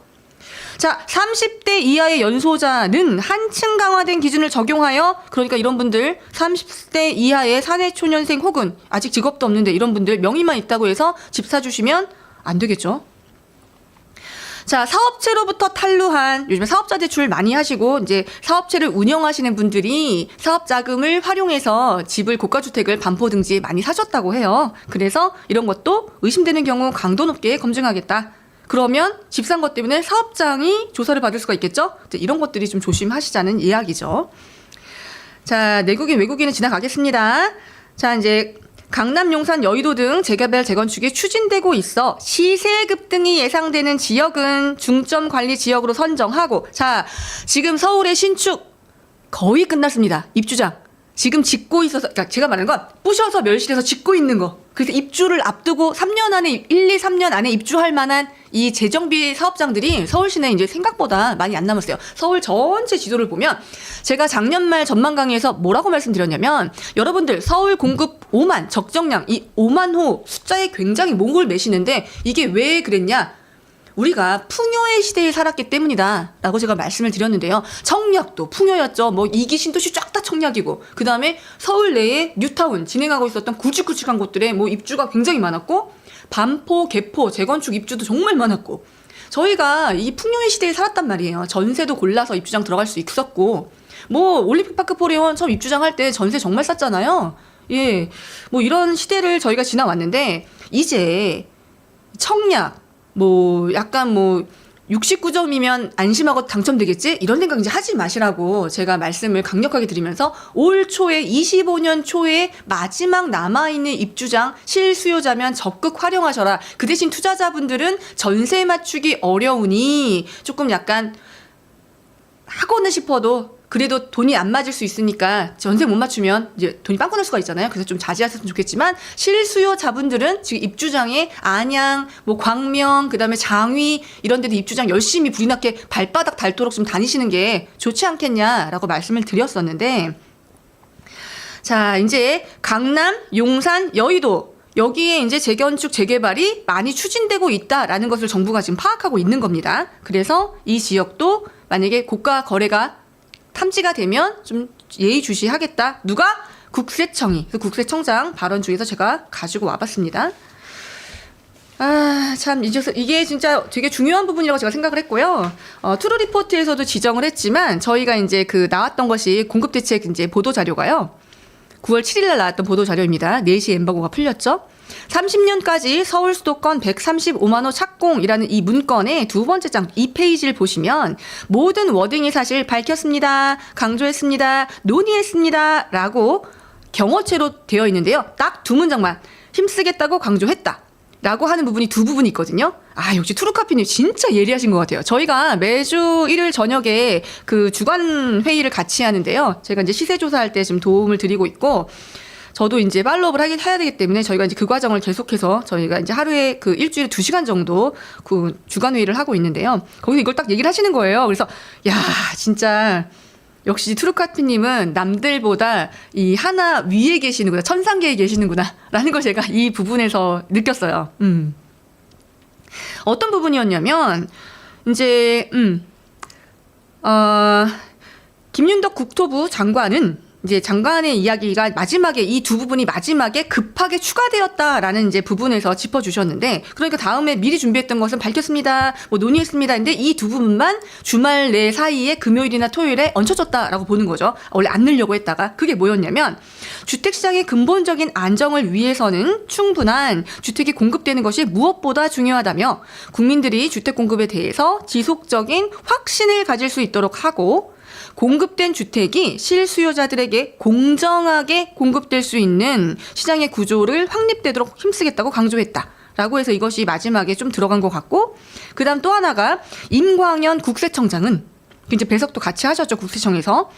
자, 30대 이하의 연소자는 한층 강화된 기준을 적용하여, 그러니까 이런 분들 30대 이하의 사내초년생 혹은 아직 직업도 없는데 이런 분들 명의만 있다고 해서 집 사주시면 안 되겠죠. 자, 사업체로부터 탄루한, 요즘에 사업자 대출 많이 하시고 이제 사업체를 운영하시는 분들이 사업 자금을 활용해서 집을 고가주택을 반포 등지에 많이 사셨다고 해요. 그래서 이런 것도 의심되는 경우 강도 높게 검증하겠다. 그러면 집 산 것 때문에 사업장이 조사를 받을 수가 있겠죠? 이런 것들이 좀 조심하시자는 이야기죠. 자, 내국인, 외국인은 지나가겠습니다. 자, 이제 강남, 용산, 여의도 등 재개발, 재건축이 추진되고 있어 시세 급등이 예상되는 지역은 중점 관리 지역으로 선정하고, 자, 지금 서울의 신축 거의 끝났습니다. 입주장. 지금 짓고 있어서, 그러니까 제가 말하는 건 부셔서 멸실해서 짓고 있는 거. 그래서 입주를 앞두고 3년 안에, 1, 2, 3년 안에 입주할 만한 이 재정비 사업장들이 서울 시내에 이제 생각보다 많이 안 남았어요. 서울 전체 지도를 보면 제가 작년 말 전망 강의에서 뭐라고 말씀드렸냐면, 여러분들 서울 공급 5만, 적정량, 이 5만 호 숫자에 굉장히 목을 매시는데 이게 왜 그랬냐? 우리가 풍요의 시대에 살았기 때문이다 라고 제가 말씀을 드렸는데요. 청약도 풍요였죠. 뭐 2기 신도시 쫙 다 청약이고, 그 다음에 서울 내에 뉴타운 진행하고 있었던 굵직굵직한 곳들에 뭐 입주가 굉장히 많았고, 반포, 개포 재건축 입주도 정말 많았고, 저희가 이 풍요의 시대에 살았단 말이에요. 전세도 골라서 입주장 들어갈 수 있었고, 뭐 올림픽파크 포레원 처음 입주장 할 때 전세 정말 쌌잖아요. 예, 뭐 이런 시대를 저희가 지나왔는데, 이제 청약 뭐 약간 뭐 69점이면 안심하고 당첨되겠지? 이런 생각 이제 하지 마시라고 제가 말씀을 강력하게 드리면서, 올 초에 25년 초에 마지막 남아있는 입주장 실수요자면 적극 활용하셔라. 그 대신 투자자분들은 전세 맞추기 어려우니 조금 약간 하고는 싶어도 그래도 돈이 안 맞을 수 있으니까 전세 못 맞추면 이제 돈이 빵꾸 날 수가 있잖아요. 그래서 좀 자제하셨으면 좋겠지만, 실수요자분들은 지금 입주장에 안양, 뭐 광명, 그다음에 장위 이런 데도 입주장 열심히 불이 나게 발바닥 닳도록 좀 다니시는 게 좋지 않겠냐라고 말씀을 드렸었는데, 자, 이제 강남, 용산, 여의도 여기에 이제 재건축, 재개발이 많이 추진되고 있다라는 것을 정부가 지금 파악하고 있는 겁니다. 그래서 이 지역도 만약에 고가 거래가 탐지가 되면 좀 예의주시하겠다. 누가? 국세청이. 그 국세청장 발언 중에서 제가 가지고 와봤습니다. 아, 참, 이게 진짜 되게 중요한 부분이라고 제가 생각을 했고요. 투루리포트에서도 지정을 했지만, 저희가 이제 그 나왔던 것이 공급대책 이제 보도자료가요. 9월 7일날 나왔던 보도자료입니다. 4시 엠바고가 풀렸죠. 30년까지 서울 수도권 135만 호 착공이라는 이 문건의 두 번째 장 2페이지를 보시면 모든 워딩이 사실 밝혔습니다, 강조했습니다, 논의했습니다 라고 경어체로 되어 있는데요. 딱 두 문장만 힘쓰겠다고 강조했다 라고 하는 부분이 두 부분이 있거든요. 아, 역시 투루카피님 진짜 예리하신 것 같아요. 저희가 매주 일요일 저녁에 그 주간 회의를 같이 하는데요. 제가 이제 시세 조사할 때 좀 도움을 드리고 있고, 저도 이제 팔로우를 해야 되기 때문에 저희가 이제 그 과정을 계속해서 저희가 이제 하루에 그 일주일에 2시간 정도 그 주간 회의를 하고 있는데요. 거기서 이걸 딱 얘기를 하시는 거예요. 그래서 야, 진짜 역시 투루카피님은 남들보다 이 하나 위에 계시는구나, 천상계에 계시는구나 라는 걸 제가 이 부분에서 느꼈어요. 어떤 부분이었냐면, 이제 김윤덕 국토부 장관은 이제 장관의 이야기가 마지막에 이 두 부분이 마지막에 급하게 추가되었다라는 이제 부분에서 짚어주셨는데, 그러니까 다음에 미리 준비했던 것은 밝혔습니다, 뭐 논의했습니다. 근데 이 두 부분만 주말 내 사이에 금요일이나 토요일에 얹혀졌다라고 보는 거죠. 원래 안 넣으려고 했다가. 그게 뭐였냐면, 주택시장의 근본적인 안정을 위해서는 충분한 주택이 공급되는 것이 무엇보다 중요하다며, 국민들이 주택 공급에 대해서 지속적인 확신을 가질 수 있도록 하고, 공급된 주택이 실수요자들에게 공정하게 공급될 수 있는 시장의 구조를 확립되도록 힘쓰겠다고 강조했다 라고 해서 이것이 마지막에 좀 들어간 것 같고, 그 다음 또 하나가 임광현 국세청장은 이제 배석도 같이 하셨죠. 국세청에서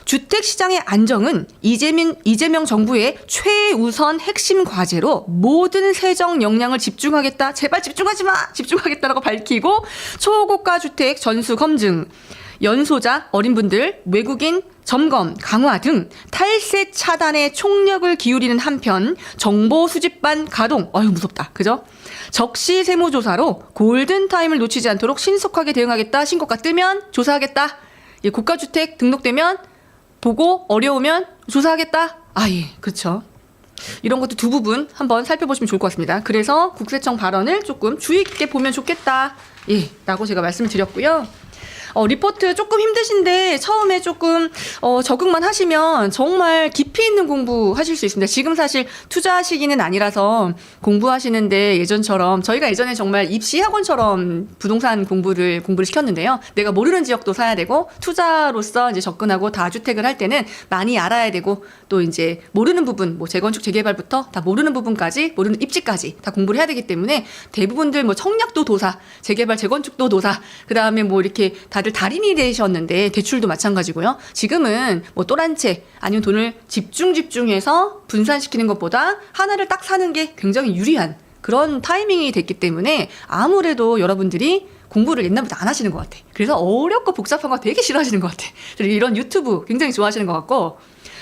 주택시장의 안정은 이재명 정부의 최우선 핵심 과제로 모든 세정 역량을 집중하겠다, 제발 집중하지 마, 집중하겠다라고 밝히고, 초고가 주택 전수 검증, 연소자, 어린 분들, 외국인 점검 강화 등 탈세 차단에 총력을 기울이는 한편, 정보 수집반 가동, 무섭다, 그죠? 적시 세무조사로 골든타임을 놓치지 않도록 신속하게 대응하겠다. 신고가 뜨면 조사하겠다. 고가주택 등록되면 보고 어려우면 조사하겠다. 예, 그렇죠. 이런 것도 두 부분 한번 살펴보시면 좋을 것 같습니다. 그래서 국세청 발언을 조금 주의 깊게 보면 좋겠다 예, 라고 제가 말씀을 드렸고요. 리포트 조금 힘드신데 처음에 조금 적응만 하시면 정말 깊이 있는 공부 하실 수 있습니다. 지금 사실 투자 시기는 아니라서 공부하시는데 예전처럼 저희가 예전에 정말 입시 학원처럼 부동산 공부를 시켰는데요. 내가 모르는 지역도 사야 되고 투자로서 이제 접근하고 다주택을 할 때는 많이 알아야 되고 또 이제 모르는 부분 뭐 재건축 재개발부터 다 모르는 부분까지 모르는 입지까지 다 공부를 해야 되기 때문에 대부분들 뭐 청약도 도사, 재개발 재건축도 도사, 그다음에 뭐 이렇게 다들 달인이 되셨는데 대출도 마찬가지고요. 지금은 뭐 또 한 채 아니면 돈을 집중해서 분산시키는 것보다 하나를 딱 사는 게 굉장히 유리한 그런 타이밍이 됐기 때문에 아무래도 여러분들이 공부를 옛날부터 안 하시는 것 같아. 그래서 어렵고 복잡한 거 되게 싫어하시는 것 같아. 그리고 이런 유튜브 굉장히 좋아하시는 것 같고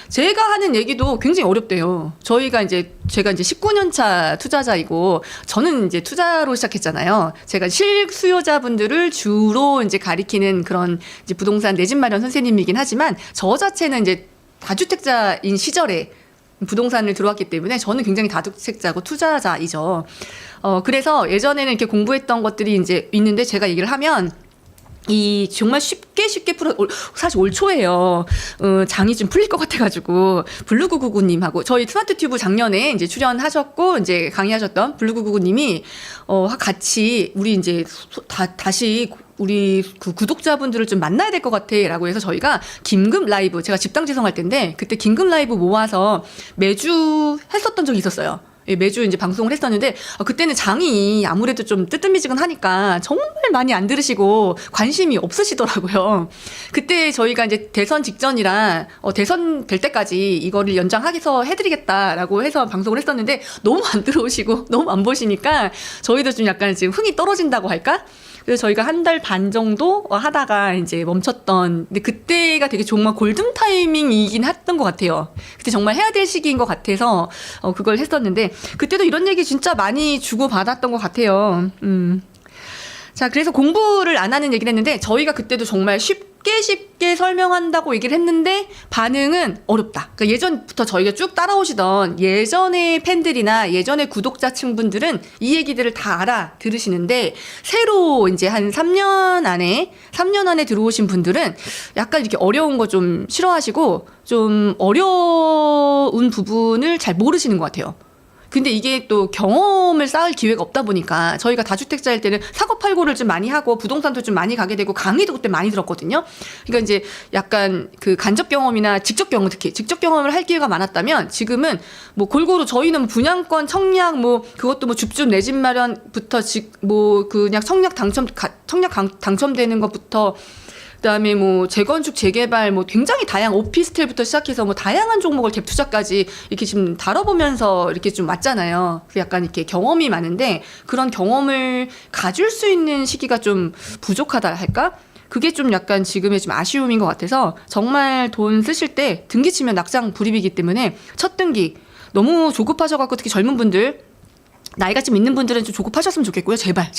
제가 하는 얘기도 굉장히 어렵대요. 제가 이제 19년 차 투자자이고 저는 이제 투자로 시작했잖아요. 제가 실수요자분들을 주로 이제 가리키는 그런 이제 부동산 내 집 마련 선생님이긴 하지만 저 자체는 이제 다주택자인 시절에 부동산을 들어왔기 때문에 저는 굉장히 다주택자고 투자자이죠. 그래서 예전에는 이렇게 공부했던 것들이 이제 있는데 제가 얘기를 하면 이 정말 쉽게 사실 올 초에요. 장이 좀 풀릴 것 같아가지고 블루구구구님하고 저희 스마트 튜브 작년에 이제 출연하셨고 이제 강의하셨던 블루구구구님이 같이 우리 이제 다시 우리 그 구독자분들을 좀 만나야 될 것 같아라고 해서 저희가 긴급 라이브 제가 집당지성할 때인데 그때 긴급 라이브 모아서 매주 했었던 적이 있었어요. 예, 매주 이제 방송을 했었는데 그때는 장이 아무래도 좀 뜨뜻미지근하니까 정말 많이 안 들으시고 관심이 없으시더라고요. 그때 저희가 이제 대선 직전이라 대선 될 때까지 이거를 연장해서 해드리겠다라고 해서 방송을 했었는데 너무 안 들어오시고 너무 안 보시니까 저희도 좀 약간 지금 흥이 떨어진다고 할까? 그래서 저희가 한 달 반 정도 하다가 이제 멈췄던, 근데 그때가 되게 정말 골든 타이밍이긴 했던 것 같아요. 그때 정말 해야 될 시기인 것 같아서 그걸 했었는데 그때도 이런 얘기 진짜 많이 주고받았던 것 같아요. 자, 그래서 공부를 안 하는 얘기를 했는데 저희가 그때도 정말 쉽게 설명한다고 얘기를 했는데 반응은 어렵다. 그러니까 예전부터 저희가 쭉 따라오시던 예전의 팬들이나 예전의 구독자층 분들은 이 얘기들을 다 알아 들으시는데 새로 이제 한 3년 안에 들어오신 분들은 약간 이렇게 어려운 거 좀 싫어하시고 좀 어려운 부분을 잘 모르시는 것 같아요. 근데 이게 또 경험을 쌓을 기회가 없다 보니까 저희가 다주택자일 때는 사고 팔고를 좀 많이 하고 부동산도 좀 많이 가게 되고 강의도 그때 많이 들었거든요. 그러니까 이제 약간 그 간접 경험이나 직접 경험, 특히 직접 경험을 할 기회가 많았다면 지금은 뭐 골고루 저희는 분양권 청약 뭐 그것도 뭐 줍줍 내 집 마련부터 뭐 그냥 청약 당첨되는 것부터 그다음에 뭐 재건축 재개발 뭐 굉장히 다양한 오피스텔부터 시작해서 뭐 다양한 종목을 갭 투자까지 이렇게 지금 다뤄보면서 이렇게 좀 왔잖아요. 약간 이렇게 경험이 많은데 그런 경험을 가질 수 있는 시기가 좀 부족하다 할까? 그게 좀 약간 지금의 좀 아쉬움인 것 같아서 정말 돈 쓰실 때 등기 치면 낙장 불입이기 때문에 첫 등기 너무 조급하셔갖고 특히 젊은 분들 나이가 좀 있는 분들은 좀 조급하셨으면 좋겠고요. 제발.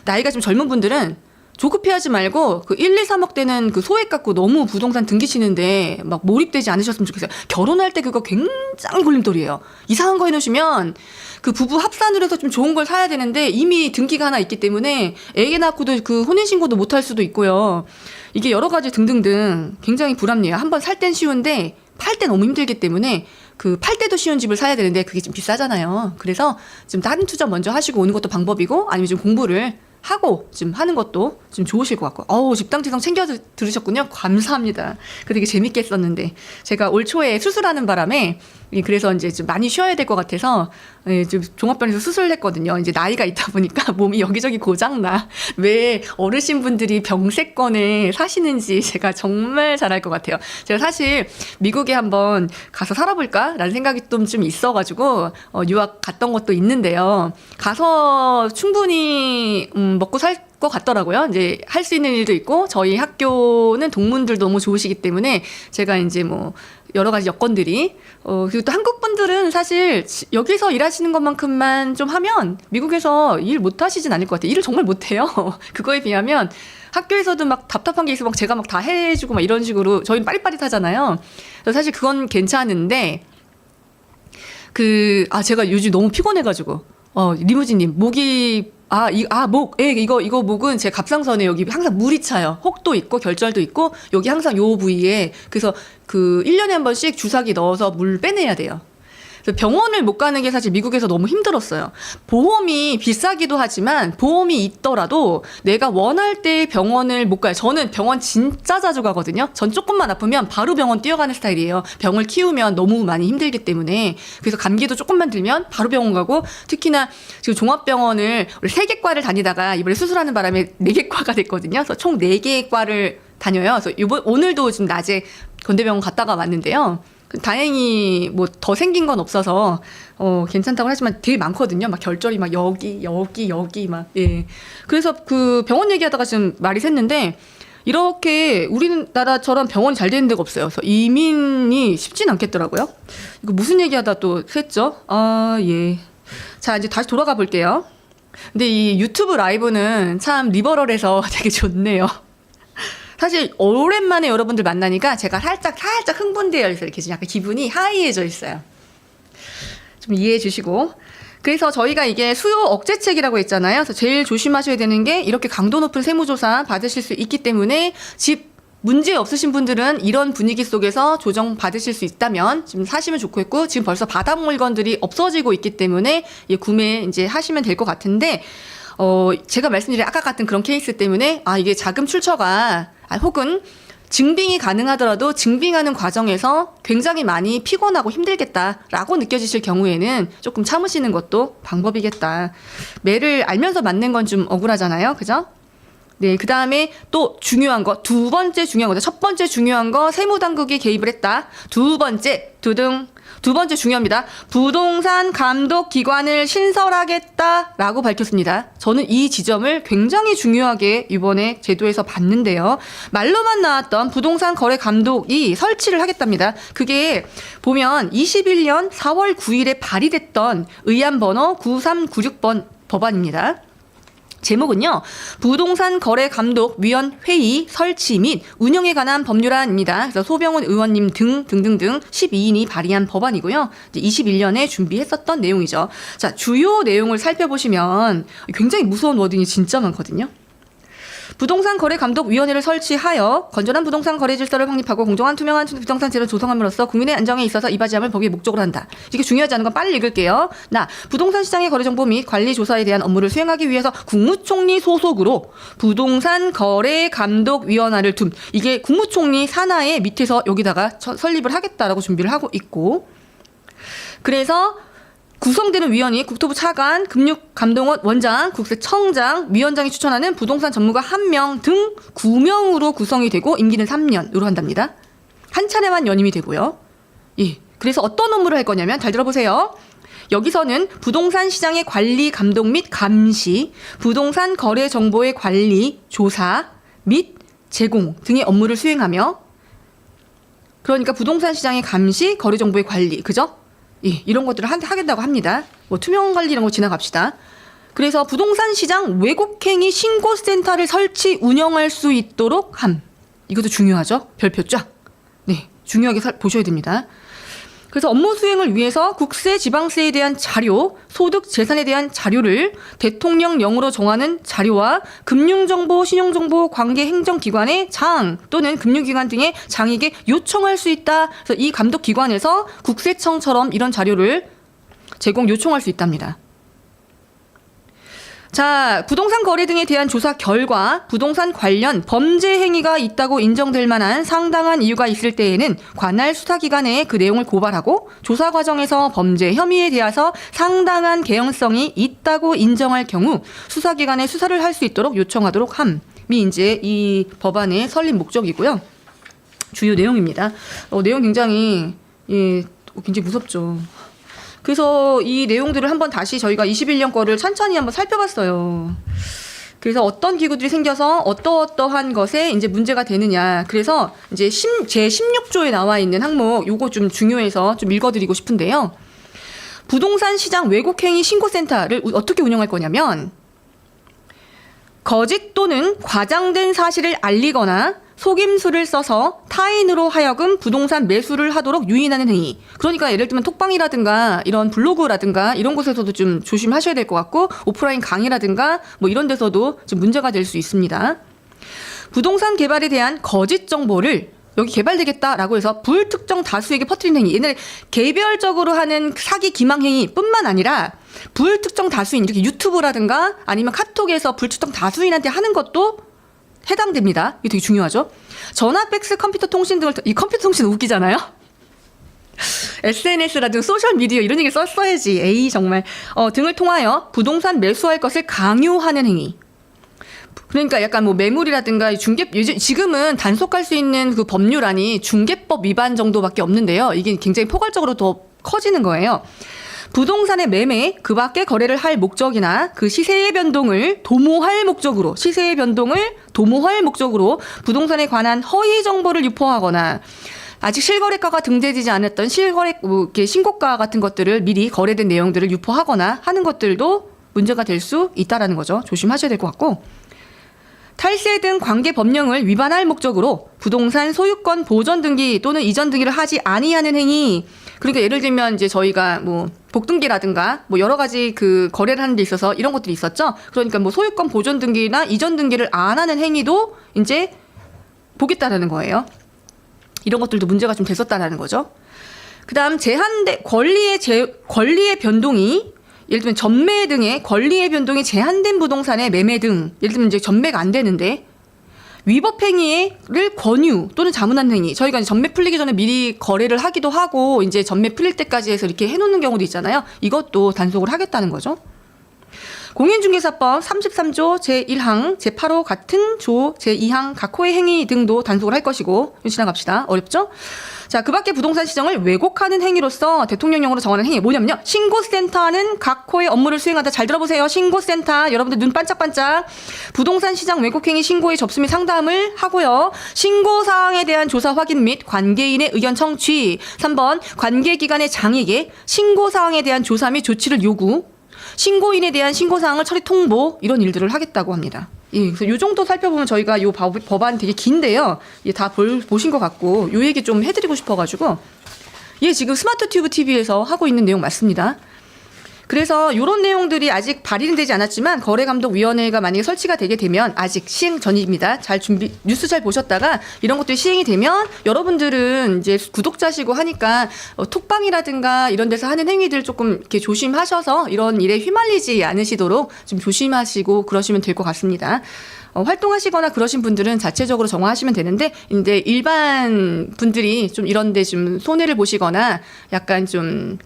나이가 좀 젊은 분들은 조급해 하지 말고 그 1, 2, 3억 되는 그 소액 갖고 너무 부동산 등기 치는데 막 몰입되지 않으셨으면 좋겠어요. 결혼할 때 그거 굉장히 걸림돌이에요. 이상한 거 해놓으시면 그 부부 합산으로 해서 좀 좋은 걸 사야 되는데 이미 등기가 하나 있기 때문에 애 낳고도 그 혼인신고도 못 할 수도 있고요. 이게 여러 가지 등등등 굉장히 불합리해요. 한번 살 땐 쉬운데 팔 때 너무 힘들기 때문에 그 팔 때도 쉬운 집을 사야 되는데 그게 좀 비싸잖아요. 그래서 좀 다른 투자 먼저 하시고 오는 것도 방법이고 아니면 좀 공부를 하고 좀 하는 것도 좀 좋으실 것 같고 집당지성 챙겨 들으셨군요. 감사합니다. 그 되게 재밌게 했었는데 제가 올 초에 수술하는 바람에 그래서 이제 좀 많이 쉬어야 될 것 같아서 좀 종합병원에서 수술을 했거든요. 이제 나이가 있다 보니까 몸이 여기저기 고장나. 왜 어르신분들이 병세권에 사시는지 제가 정말 잘 알 것 같아요. 제가 사실 미국에 한번 가서 살아볼까라는 생각이 좀 있어가지고 유학 갔던 것도 있는데요. 가서 충분히 먹고 살 것 같더라고요. 이제 할 수 있는 일도 있고 저희 학교는 동문들 너무 좋으시기 때문에 제가 이제 뭐 여러 가지 여건들이 그리고 또 한국 분들은 사실 여기서 일하시는 것만큼만 좀 하면 미국에서 일 못 하시진 않을 것 같아요. 일을 정말 못 해요. 그거에 비하면 학교에서도 막 답답한 게 있으면 막 제가 막 다 해주고 막 이런 식으로 저희는 빠릿빠릿하잖아요. 그래서 사실 그건 괜찮은데 제가 요즘 너무 피곤해가지고 리무진님 모기 이거 목은 제 갑상선에 여기 항상 물이 차요. 혹도 있고 결절도 있고 여기 항상 요 부위에 그래서 그 1년에 한 번씩 주사기 넣어서 물 빼내야 돼요. 그래서 병원을 못 가는 게 사실 미국에서 너무 힘들었어요. 보험이 비싸기도 하지만 보험이 있더라도 내가 원할 때 병원을 못 가요. 저는 병원 진짜 자주 가거든요. 전 조금만 아프면 바로 병원 뛰어가는 스타일이에요. 병을 키우면 너무 많이 힘들기 때문에. 그래서 감기도 조금만 들면 바로 병원 가고 특히나 지금 종합병원을 원래 3개과를 다니다가 이번에 수술하는 바람에 4개과가 됐거든요. 그래서 총 4개의 과를 다녀요. 그래서 오늘도 지금 낮에 건대병원 갔다가 왔는데요. 다행히 뭐 더 생긴 건 없어서 괜찮다고 하지만 되게 많거든요. 막 결절이 막 여기 막 예. 그래서 그 병원 얘기하다가 지금 말이 샜는데 이렇게 우리나라처럼 병원이 잘 되는 데가 없어요. 그래서 이민이 쉽진 않겠더라고요. 이거 무슨 얘기하다 또 샜죠? 예. 자, 이제 다시 돌아가 볼게요. 근데 이 유튜브 라이브는 참 리버럴해서 되게 좋네요. 사실 오랜만에 여러분들 만나니까 제가 살짝 흥분되어 있어요. 이렇게 약간 기분이 하이해져 있어요. 좀 이해해 주시고. 그래서 저희가 이게 수요 억제책이라고 했잖아요. 그래서 제일 조심하셔야 되는 게 이렇게 강도 높은 세무조사 받으실 수 있기 때문에 집 문제 없으신 분들은 이런 분위기 속에서 조정 받으실 수 있다면 지금 사시면 좋겠고 지금 벌써 바닥 물건들이 없어지고 있기 때문에 구매 이제 하시면 될 것 같은데 제가 말씀드린 아까 같은 그런 케이스 때문에 이게 자금 출처가 혹은 증빙이 가능하더라도 증빙하는 과정에서 굉장히 많이 피곤하고 힘들겠다라고 느껴지실 경우에는 조금 참으시는 것도 방법이겠다. 매를 알면서 맞는 건 좀 억울하잖아요. 그죠? 네, 그 다음에 또 중요한 거, 두 번째 중요한 거죠. 첫 번째 중요한 거, 세무당국이 개입을 했다. 두 번째 중요합니다. 부동산 감독 기관을 신설하겠다라고 밝혔습니다. 저는 이 지점을 굉장히 중요하게 이번에 제도에서 봤는데요. 말로만 나왔던 부동산 거래 감독이 설치를 하겠답니다. 그게 보면 21년 4월 9일에 발의됐던 의안번호 9396번 법안입니다. 제목은요. 부동산 거래 감독 위원 회의 설치 및 운영에 관한 법률안입니다. 그래서 소병훈 의원님 등등등 12인이 발의한 법안이고요. 이제 21년에 준비했었던 내용이죠. 자, 주요 내용을 살펴보시면 굉장히 무서운 워딩이 진짜 많거든요. 부동산 거래 감독 위원회를 설치하여 건전한 부동산 거래 질서를 확립하고 공정한 투명한 부동산 제도를 조성함으로써 국민의 안정에 있어서 이바지함을 법의 목적으로 한다. 이게 중요하지 않은 건 빨리 읽을게요. 부동산 시장의 거래 정보 및 관리 조사에 대한 업무를 수행하기 위해서 국무총리 소속으로 부동산 거래 감독 위원회를 이게 국무총리 산하의 밑에서 여기다가 설립을 하겠다라고 준비를 하고 있고 그래서 구성되는 위원이 국토부 차관, 금융감독원 원장, 국세청장, 위원장이 추천하는 부동산 전문가 1명 등 9명으로 구성이 되고 임기는 3년으로 한답니다. 한 차례만 연임이 되고요. 예. 그래서 어떤 업무를 할 거냐면 잘 들어보세요. 여기서는 부동산 시장의 관리 감독 및 감시, 부동산 거래 정보의 관리, 조사 및 제공 등의 업무를 수행하며 그러니까 부동산 시장의 감시, 거래 정보의 관리, 그죠? 예, 이런 것들을 하겠다고 합니다. 뭐 투명 관리 이런 거 지나갑시다. 그래서 부동산 시장 왜곡행위 신고센터를 설치 운영할 수 있도록 함. 이것도 중요하죠. 별표 쫙. 네, 중요하게 보셔야 됩니다. 그래서 업무 수행을 위해서 국세, 지방세에 대한 자료, 소득, 재산에 대한 자료를 대통령령으로 정하는 자료와 금융정보, 신용정보 관계 행정기관의 장 또는 금융기관 등의 장에게 요청할 수 있다. 그래서 이 감독기관에서 국세청처럼 이런 자료를 제공 요청할 수 있답니다. 자, 부동산 거래 등에 대한 조사 결과 부동산 관련 범죄 행위가 있다고 인정될 만한 상당한 이유가 있을 때에는 관할 수사기관에 그 내용을 고발하고 조사 과정에서 범죄 혐의에 대해서 상당한 개연성이 있다고 인정할 경우 수사기관에 수사를 할 수 있도록 요청하도록 함이 이제 이 법안의 설립 목적이고요. 주요 내용입니다. 내용 굉장히 무섭죠. 그래서 이 내용들을 한번 다시 저희가 21년 거를 천천히 한번 살펴봤어요. 그래서 어떤 기구들이 생겨서 어떠한 것에 이제 문제가 되느냐. 그래서 이제 제 16조에 나와 있는 항목 요거 좀 중요해서 좀 읽어드리고 싶은데요. 부동산 시장 왜곡행위 신고센터를 어떻게 운영할 거냐면 거짓 또는 과장된 사실을 알리거나 속임수를 써서 타인으로 하여금 부동산 매수를 하도록 유인하는 행위. 그러니까 예를 들면 톡방이라든가 이런 블로그라든가 이런 곳에서도 좀 조심하셔야 될 것 같고, 오프라인 강의라든가 뭐 이런 데서도 좀 문제가 될 수 있습니다. 부동산 개발에 대한 거짓 정보를 여기 개발되겠다라고 해서 불특정 다수에게 퍼뜨리는 행위. 옛날에 개별적으로 하는 사기 기망 행위뿐만 아니라 불특정 다수인, 이렇게 유튜브라든가 아니면 카톡에서 불특정 다수인한테 하는 것도 해당됩니다. 이게 되게 중요하죠. 전화, 팩스, 컴퓨터 통신 등을, 이 컴퓨터 통신 웃기잖아요. SNS라든가 소셜미디어 이런 얘기 써야지. 에이 정말. 등을 통하여 부동산 매수할 것을 강요하는 행위. 그러니까 약간 뭐 매물이라든가 지금은 단속할 수 있는 그 법률안이 중개법 위반 정도밖에 없는데요. 이게 굉장히 포괄적으로 더 커지는 거예요. 부동산의 매매, 그 밖에 거래를 할 목적이나 그 시세의 변동을 도모할 목적으로, 부동산에 관한 허위 정보를 유포하거나 아직 실거래가가 등재되지 않았던 신고가 같은 것들을 미리 거래된 내용들을 유포하거나 하는 것들도 문제가 될 수 있다라는 거죠. 조심하셔야 될 것 같고, 탈세 등 관계 법령을 위반할 목적으로 부동산 소유권 보전 등기 또는 이전 등기를 하지 아니하는 행위. 그러니까 예를 들면 이제 저희가 뭐 복등기라든가 뭐 여러 가지 그 거래를 하는 데 있어서 이런 것들이 있었죠. 그러니까 뭐 소유권 보전 등기나 이전 등기를 안 하는 행위도 이제 보겠다라는 거예요. 이런 것들도 문제가 좀 됐었다라는 거죠. 그다음 권리의 변동이, 예를 들면 전매 등의 권리의 변동이 제한된 부동산의 매매 등, 예를 들면 이제 전매가 안 되는데 위법 행위를 권유 또는 자문하는 행위. 저희가 이제 전매 풀리기 전에 미리 거래를 하기도 하고 이제 전매 풀릴 때까지 해서 이렇게 해놓는 경우도 있잖아요. 이것도 단속을 하겠다는 거죠. 공인중개사법 33조 제1항 제8호 같은 조 제2항 각 호의 행위 등도 단속을 할 것이고, 지나갑시다. 어렵죠? 자, 그 밖에 부동산 시정을 왜곡하는 행위로서 대통령령으로 정하는 행위 뭐냐면요. 신고센터는 각 호의 업무를 수행하다. 잘 들어보세요. 신고센터. 여러분들 눈 반짝반짝. 부동산 시장 왜곡 행위 신고의 접수 및 상담을 하고요. 신고사항에 대한 조사 확인 및 관계인의 의견 청취. 3번 관계기관의 장에게 신고사항에 대한 조사 및 조치를 요구. 신고인에 대한 신고사항을 처리 통보. 이런 일들을 하겠다고 합니다. 예, 그래서 요 정도 살펴보면 저희가 요 법안 되게 긴데요. 예, 다 보신 것 같고, 요 얘기 좀 해드리고 싶어가지고, 예, 지금 스마트 튜브 TV에서 하고 있는 내용 맞습니다. 그래서 요런 내용들이 아직 발의는 되지 않았지만 거래감독위원회가 만약에 설치가 되게 되면, 아직 시행 전입니다. 뉴스 잘 보셨다가 이런 것들이 시행이 되면 여러분들은 이제 구독자시고 하니까 톡방이라든가 이런 데서 하는 행위들 조금 이렇게 조심하셔서 이런 일에 휘말리지 않으시도록 좀 조심하시고 그러시면 될 것 같습니다. 활동하시거나 그러신 분들은 자체적으로 정화하시면 되는데, 이제 일반 분들이 좀 이런데 좀 손해를 보시거나 약간 좀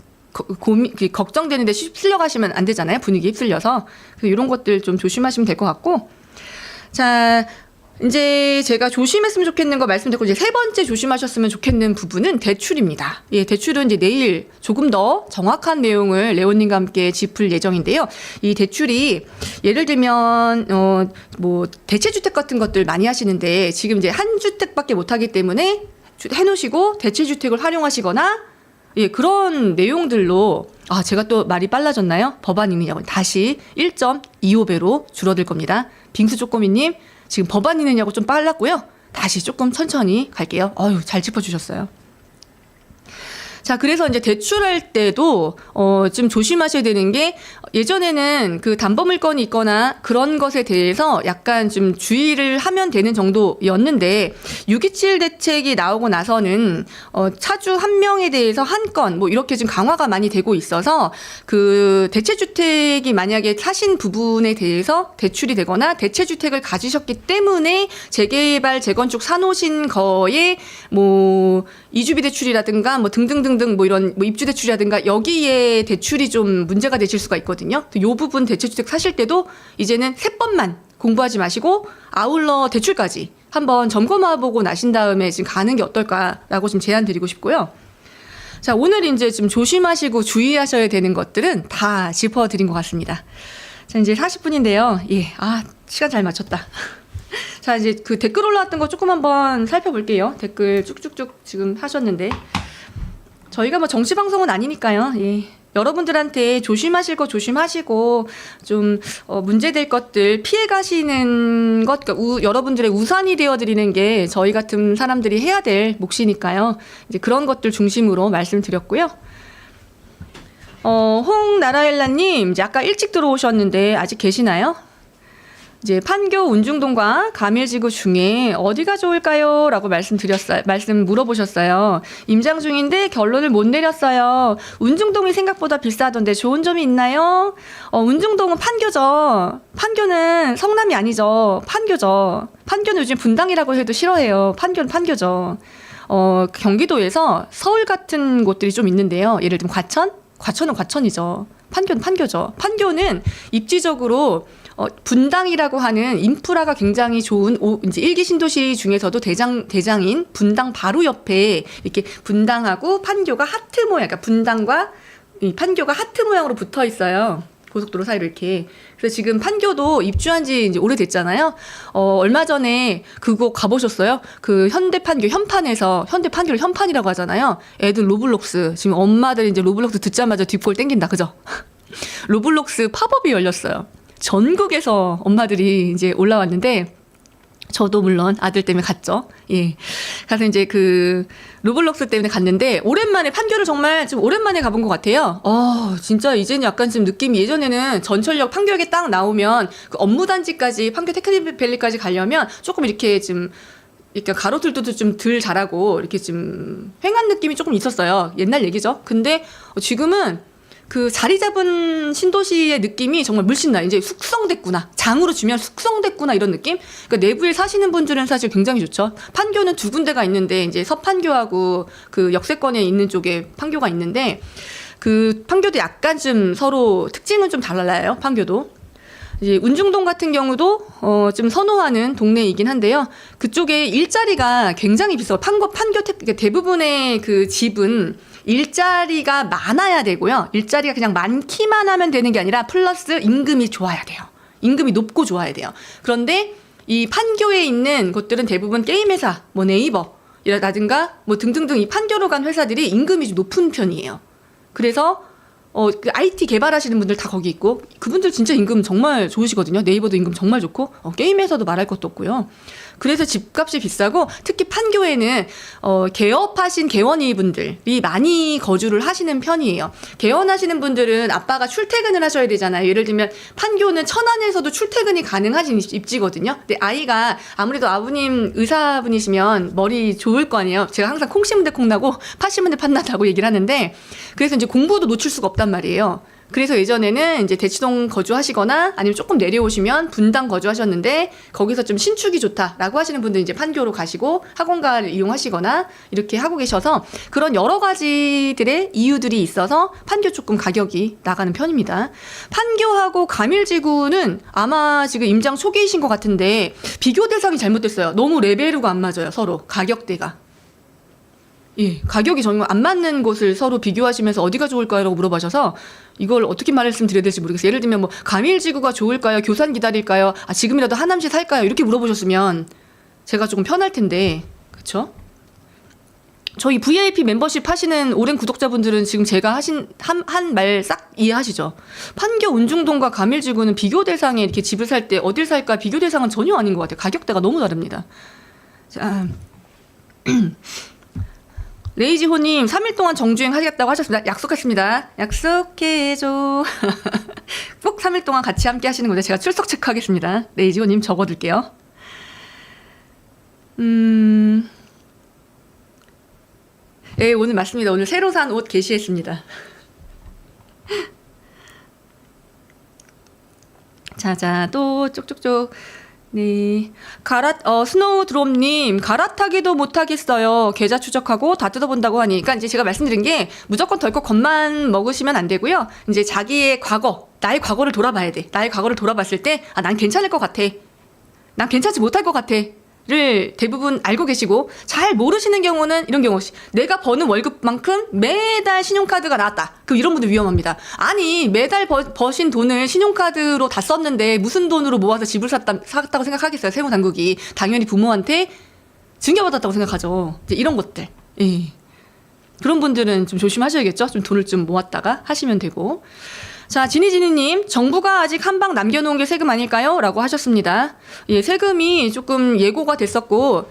걱정되는데 휩쓸려가시면 안 되잖아요. 분위기에 휩쓸려서. 그래서 이런 것들 좀 조심하시면 될 것 같고. 자, 이제 제가 조심했으면 좋겠는 거 말씀드렸고, 이제 세 번째 조심하셨으면 좋겠는 부분은 대출입니다. 예, 대출은 이제 내일 조금 더 정확한 내용을 레오님과 함께 짚을 예정인데요. 이 대출이 예를 들면 뭐 대체주택 같은 것들 많이 하시는데 지금 이제 한 주택밖에 못 하기 때문에 해놓으시고 대체주택을 활용하시거나, 예, 그런 내용들로, 제가 또 말이 빨라졌나요? 법안이느냐고 다시 1.25배로 줄어들 겁니다. 빙수 쪼꼬미님, 지금 법안이느냐고 좀 빨랐고요. 다시 조금 천천히 갈게요. 잘 짚어주셨어요. 자, 그래서 이제 대출할 때도 좀 조심하셔야 되는 게, 예전에는 그 담보물건이 있거나 그런 것에 대해서 약간 좀 주의를 하면 되는 정도였는데, 6.27 대책이 나오고 나서는 차주 한 명에 대해서 한 건 뭐 이렇게 좀 강화가 많이 되고 있어서, 그 대체주택이 만약에 사신 부분에 대해서 대출이 되거나 대체주택을 가지셨기 때문에 재개발 재건축 사놓으신 거에 뭐 이주비 대출이라든가 뭐 등등등 뭐 이런 뭐 입주 대출이라든가 여기에 대출이 좀 문제가 되실 수가 있거든요. 요 부분 대체주택 사실 때도 이제는 3번만 공부하지 마시고 아울러 대출까지 한번 점검해보고 나신 다음에 지금 가는 게 어떨까라고 좀 제안 드리고 싶고요. 자, 오늘 이제 좀 조심하시고 주의하셔야 되는 것들은 다 짚어드린 것 같습니다. 자, 이제 40분인데요. 예, 시간 잘 맞췄다. 자, 이제 그 댓글 올라왔던 거 조금 한번 살펴볼게요. 댓글 쭉쭉쭉 지금 하셨는데, 저희가 뭐 정치 방송은 아니니까요. 예, 여러분들한테 조심하실 거 조심하시고 좀 문제될 것들 피해 가시는 것, 그러니까 여러분들의 우산이 되어드리는 게 저희 같은 사람들이 해야 될 몫이니까요. 이제 그런 것들 중심으로 말씀드렸고요. 홍나라엘라님, 이제 아까 일찍 들어오셨는데 아직 계시나요? 이제 판교 운중동과 가밀지구 중에 어디가 좋을까요? 라고 말씀 물어보셨어요. 임장 중인데 결론을 못 내렸어요. 운중동이 생각보다 비싸던데 좋은 점이 있나요? 운중동은 판교죠. 판교는 성남이 아니죠. 판교죠. 판교는 요즘 분당이라고 해도 싫어해요. 판교는 판교죠. 경기도에서 서울 같은 곳들이 좀 있는데요. 예를 들면 과천은 과천이죠. 판교는 판교죠. 판교는 입지적으로 분당이라고 하는 인프라가 굉장히 좋은 이제 1기 신도시 중에서도 대장인 분당 바로 옆에 이렇게 분당하고 판교가 하트 모양, 그러니까 분당과 이 판교가 하트 모양으로 붙어 있어요. 고속도로 사이로 이렇게. 그래서 지금 판교도 입주한 지 이제 오래됐잖아요. 얼마 전에 그거 가보셨어요? 그 현대판교 현대판교를 현판이라고 하잖아요. 애들 로블록스 지금 엄마들 이제 로블록스 듣자마자 뒷골 땡긴다, 그죠? 로블록스 팝업이 열렸어요. 전국에서 엄마들이 이제 올라왔는데 저도 물론 아들 때문에 갔죠. 예. 가서 이제 그 로블록스 때문에 갔는데 오랜만에 판교를 정말 좀 오랜만에 가본 것 같아요. 진짜 이제는 약간 좀 느낌이 예전에는 전철역 판교역에 딱 나오면 그 업무단지까지 판교 테크니밸리까지 가려면 조금 이렇게 좀 이렇게 가로들도 좀 덜 자라고 이렇게 좀 횡한 느낌이 조금 있었어요. 옛날 얘기죠. 근데 지금은 그 자리 잡은 신도시의 느낌이 정말 물씬 나요. 이제 숙성됐구나. 장으로 주면 숙성됐구나 이런 느낌? 그러니까 내부에 사시는 분들은 사실 굉장히 좋죠. 판교는 두 군데가 있는데 이제 서판교하고 그 역세권에 있는 쪽에 판교가 있는데 그 판교도 약간 좀 서로 특징은 좀 달라요. 판교도. 이제 운중동 같은 경우도 좀 선호하는 동네이긴 한데요. 그쪽에 일자리가 굉장히 비싸요. 판교 대부분의 그 집은 일자리가 많아야 되고요. 일자리가 그냥 많기만 하면 되는 게 아니라 플러스 임금이 좋아야 돼요. 임금이 높고 좋아야 돼요. 그런데 이 판교에 있는 곳들은 대부분 게임회사, 뭐 네이버라든가 뭐 등등등 이 판교로 간 회사들이 임금이 좀 높은 편이에요. 그래서 그 IT 개발하시는 분들 다 거기 있고 그분들 진짜 임금 정말 좋으시거든요. 네이버도 임금 정말 좋고 게임에서도 말할 것도 없고요. 그래서 집값이 비싸고 특히 판교에는 개업하신 개원이 분들이 많이 거주를 하시는 편이에요. 개원하시는 분들은 아빠가 출퇴근을 하셔야 되잖아요. 예를 들면 판교는 천안에서도 출퇴근이 가능하신 입지거든요. 근데 아이가 아무래도 아버님 의사분이시면 머리 좋을 거 아니에요. 제가 항상 콩 심은 데 콩나고 팥 심은 데 팥나다고 얘기를 하는데 그래서 이제 공부도 놓칠 수가 없단 말이에요. 그래서 예전에는 이제 대치동 거주하시거나 아니면 조금 내려오시면 분당 거주하셨는데 거기서 좀 신축이 좋다라고 하시는 분들은 이제 판교로 가시고 학원가를 이용하시거나 이렇게 하고 계셔서 그런 여러 가지들의 이유들이 있어서 판교 조금 가격이 나가는 편입니다. 판교하고 가밀지구는 아마 지금 임장 초기이신 것 같은데 비교 대상이 잘못됐어요. 너무 레벨로가 안 맞아요. 서로 가격대가. 예, 가격이 정말 안 맞는 곳을 서로 비교하시면서 어디가 좋을까요? 라고 물어보셔서 이걸 어떻게 말씀드려야 될지 모르겠어요. 예를 들면 뭐 가밀지구가 좋을까요? 교산 기다릴까요? 지금이라도 하남시 살까요? 이렇게 물어보셨으면 제가 조금 편할 텐데 그쵸? 저희 VIP 멤버십 하시는 오랜 구독자분들은 지금 제가 한 말 싹 이해하시죠? 판교 운중동과 가밀지구는 비교 대상에 이렇게 집을 살 때 어딜 살까 비교 대상은 전혀 아닌 것 같아요. 가격대가 너무 다릅니다. 자, 레이지호님 3일 동안 정주행 하겠다고 하셨습니다. 약속했습니다. 약속해줘. 꼭 3일 동안 같이 함께 하시는 건데 제가 출석 체크하겠습니다. 레이지호님 적어둘게요. 예, 오늘 맞습니다. 오늘 새로 산 옷 게시했습니다. 자, 또 쪽쪽쪽. 네. 스노우 드롭님, 갈아타기도 못하겠어요. 계좌 추적하고 다 뜯어본다고 하니. 그러니까 이제 제가 말씀드린 게 무조건 덜컥 겁만 먹으시면 안 되고요. 이제 자기의 과거, 나의 과거를 돌아봐야 돼. 나의 과거를 돌아봤을 때, 난 괜찮을 것 같아. 난 괜찮지 못할 것 같아. 를 대부분 알고 계시고 잘 모르시는 경우는 이런 경우 내가 버는 월급만큼 매달 신용카드가 나왔다. 그럼 이런 분들 위험합니다. 아니 매달 버신 돈을 신용카드로 다 썼는데 무슨 돈으로 모아서 집을 샀다고 생각하겠어요. 세무당국이 당연히 부모한테 증여받았다고 생각하죠. 이제 이런 것들. 예. 그런 분들은 좀 조심하셔야겠죠. 좀 돈을 좀 모았다가 하시면 되고. 자, 지니지니님, 정부가 아직 한 방 남겨놓은 게 세금 아닐까요? 라고 하셨습니다. 예, 세금이 조금 예고가 됐었고,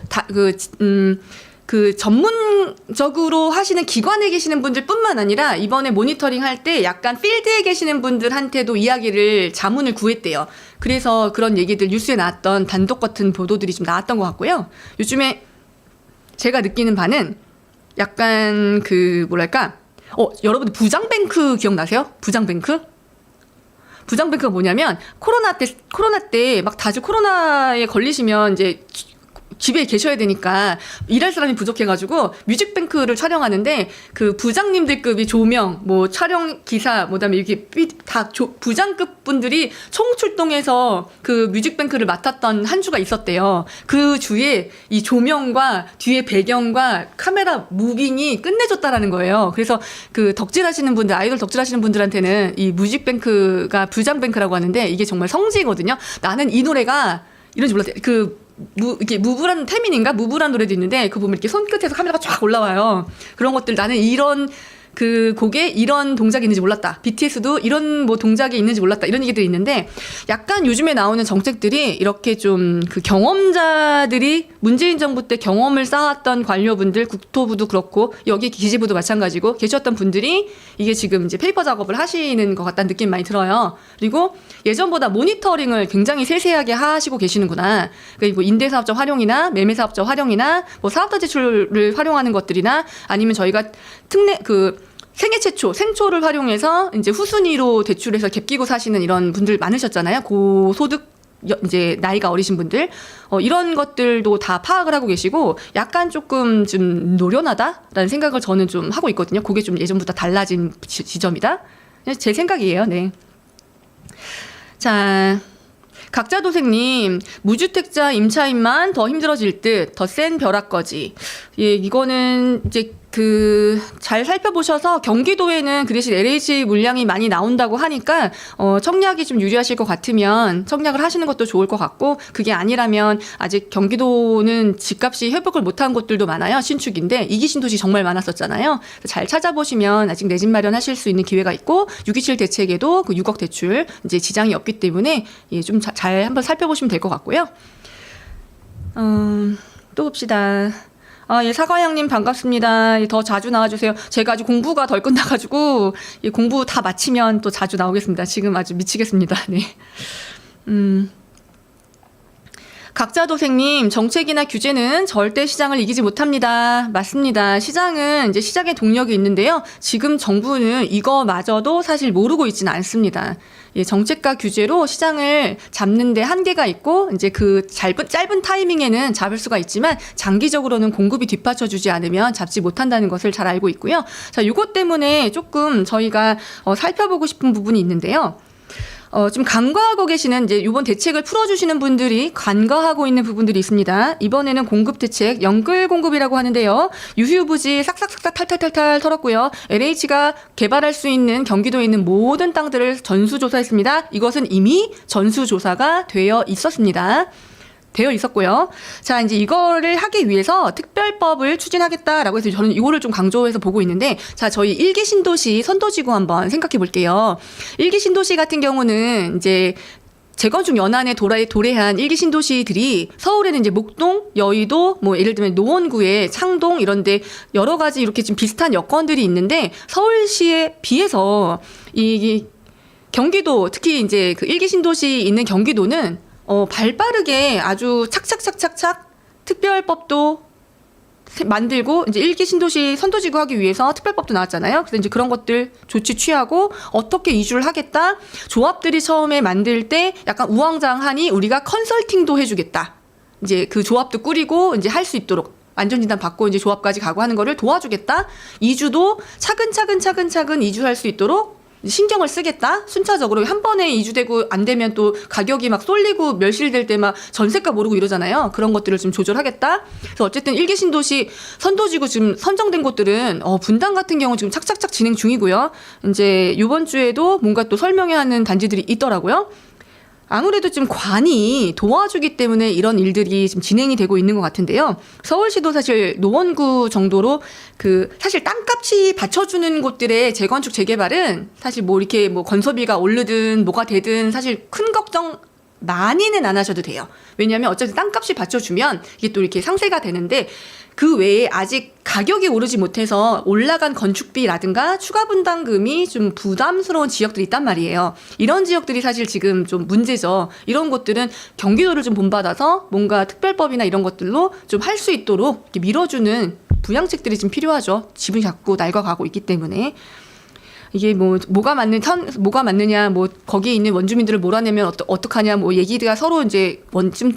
그 전문적으로 하시는 기관에 계시는 분들 뿐만 아니라 이번에 모니터링 할 때 약간 필드에 계시는 분들한테도 이야기를 자문을 구했대요. 그래서 그런 얘기들 뉴스에 나왔던 단독 같은 보도들이 좀 나왔던 것 같고요. 요즘에 제가 느끼는 바는 약간 그 뭐랄까 여러분들 부장뱅크 기억나세요? 부장뱅크가 뭐냐면 코로나 때 막 다들 코로나에 걸리시면 이제 집에 계셔야 되니까 일할 사람이 부족해가지고 뮤직뱅크를 촬영하는데 그 부장님들급이 조명, 뭐 촬영 기사, 그다음에 이렇게 다 부장급 분들이 총출동해서 그 뮤직뱅크를 맡았던 한 주가 있었대요. 그 주에 이 조명과 뒤에 배경과 카메라 무빙이 끝내줬다라는 거예요. 그래서 그 덕질하시는 분들, 아이돌 덕질하시는 분들한테는 이 뮤직뱅크가 부장뱅크라고 하는데 이게 정말 성지거든요. 나는 이 노래가 이런지 몰랐어요. 이렇게 무브란 태민인가? 무브란 노래도 있는데 그거 보면 이렇게 손끝에서 카메라가 쫙 올라와요. 그런 것들 나는 이런 그 곡에 이런 동작이 있는지 몰랐다. BTS도 이런 뭐 동작이 있는지 몰랐다. 이런 얘기들이 있는데 약간 요즘에 나오는 정책들이 이렇게 좀 그 경험자들이 문재인 정부 때 경험을 쌓았던 관료분들, 국토부도 그렇고 여기 기재부도 마찬가지고 계셨던 분들이 이게 지금 이제 페이퍼 작업을 하시는 것 같다는 느낌 많이 들어요. 그리고 예전보다 모니터링을 굉장히 세세하게 하시고 계시는구나. 그러니까 뭐 임대사업자 활용이나 매매사업자 활용이나 뭐 사업자 제출을 활용하는 것들이나 아니면 저희가 생애 최초, 생초를 활용해서 이제 후순위로 대출해서 갭끼고 사시는 이런 분들 많으셨잖아요. 고소득 이제 나이가 어리신 분들 이런 것들도 다 파악을 하고 계시고 약간 조금 좀 노련하다라는 생각을 저는 좀 하고 있거든요. 그게 좀 예전보다 달라진 지점이다. 제 생각이에요. 네. 자. 각자도생님, 무주택자 임차인만 더 힘들어질 듯, 더 센 벼락거지. 예, 이거는 이제 잘 살펴보셔서 경기도에는 그 대신 LH 물량이 많이 나온다고 하니까, 청약이 좀 유리하실 것 같으면 청약을 하시는 것도 좋을 것 같고, 그게 아니라면 아직 경기도는 집값이 회복을 못한 곳들도 많아요. 신축인데, 이기 신도시 정말 많았었잖아요. 잘 찾아보시면 아직 내 집 마련하실 수 있는 기회가 있고, 627 대책에도 그 6억 대출 이제 지장이 없기 때문에, 예, 좀 잘 한번 살펴보시면 될 것 같고요. 또 봅시다. 예, 사과양님 반갑습니다. 예, 더 자주 나와주세요. 제가 아직 공부가 덜 끝나가지고, 예, 공부 다 마치면 또 자주 나오겠습니다. 지금 아주 미치겠습니다. 네. 각자도생님, 정책이나 규제는 절대 시장을 이기지 못합니다. 맞습니다. 시장은 이제 시장의 동력이 있는데요. 지금 정부는 이거마저도 사실 모르고 있지는 않습니다. 예, 정책과 규제로 시장을 잡는데 한계가 있고, 이제 그 짧은 타이밍에는 잡을 수가 있지만, 장기적으로는 공급이 뒷받쳐주지 않으면 잡지 못한다는 것을 잘 알고 있고요. 자, 이것 때문에 조금 저희가 살펴보고 싶은 부분이 있는데요. 좀 간과하고 계시는 이제 이번 대책을 풀어주시는 분들이 간과하고 있는 부분들이 있습니다. 이번에는 공급 대책, 연끌 공급이라고 하는데요. 유휴부지 싹싹싹싹 탈탈탈탈 털었고요. LH가 개발할 수 있는 경기도에 있는 모든 땅들을 전수조사했습니다. 이것은 이미 전수조사가 되어 있었고요. 자, 이제 이거를 하기 위해서 특별법을 추진하겠다라고 해서 저는 이거를 좀 강조해서 보고 있는데, 자, 저희 1기 신도시 선도지구 한번 생각해 볼게요. 1기 신도시 같은 경우는 이제 재건축 연안에 도래한 1기 신도시들이 서울에는 이제 목동, 여의도, 뭐 예를 들면 노원구에 창동 이런데 여러 가지 이렇게 좀 비슷한 여건들이 있는데 서울시에 비해서 이 경기도, 특히 이제 그 1기 신도시 있는 경기도는 발빠르게 아주 착착착착착 특별법도 만들고 이제 1기 신도시 선도지구 하기 위해서 특별법도 나왔잖아요. 그래서 이제 그런 것들 조치 취하고 어떻게 이주를 하겠다. 조합들이 처음에 만들 때 약간 우왕좌왕하니 우리가 컨설팅도 해주겠다. 이제 그 조합도 꾸리고 이제 할 수 있도록 안전진단 받고 이제 조합까지 가고 하는 거를 도와주겠다. 이주도 차근차근 이주할 수 있도록 신경을 쓰겠다. 순차적으로 한 번에 이주되고 안 되면 또 가격이 막 쏠리고 멸실될 때 막 전세가 모르고 이러잖아요. 그런 것들을 좀 조절하겠다. 그래서 어쨌든 1기 신도시 선도지구 지금 선정된 곳들은 분당 같은 경우 지금 착착착 진행 중이고요. 이제 이번 주에도 뭔가 또 설명해야 하는 단지들이 있더라고요. 아무래도 좀 관이 도와주기 때문에 이런 일들이 지금 진행이 되고 있는 것 같은데요. 서울시도 사실 노원구 정도로 사실 땅값이 받쳐주는 곳들의 재건축 재개발은 사실 뭐 이렇게 뭐 건설비가 오르든 뭐가 되든 사실 큰 걱정 많이는 안 하셔도 돼요. 왜냐하면 어쨌든 땅값이 받쳐주면 이게 또 이렇게 상세가 되는데 그 외에 아직 가격이 오르지 못해서 올라간 건축비라든가 추가 분담금이 좀 부담스러운 지역들이 있단 말이에요. 이런 지역들이 사실 지금 좀 문제죠. 이런 곳들은 경기도를 좀 본받아서 뭔가 특별법이나 이런 것들로 좀 할 수 있도록 이렇게 밀어주는 부양책들이 좀 필요하죠. 지분이 자꾸 낡아가고 있기 때문에. 이게 뭐가 맞느냐, 뭐 거기에 있는 원주민들을 몰아내면 어떡하냐, 뭐 얘기가 서로 이제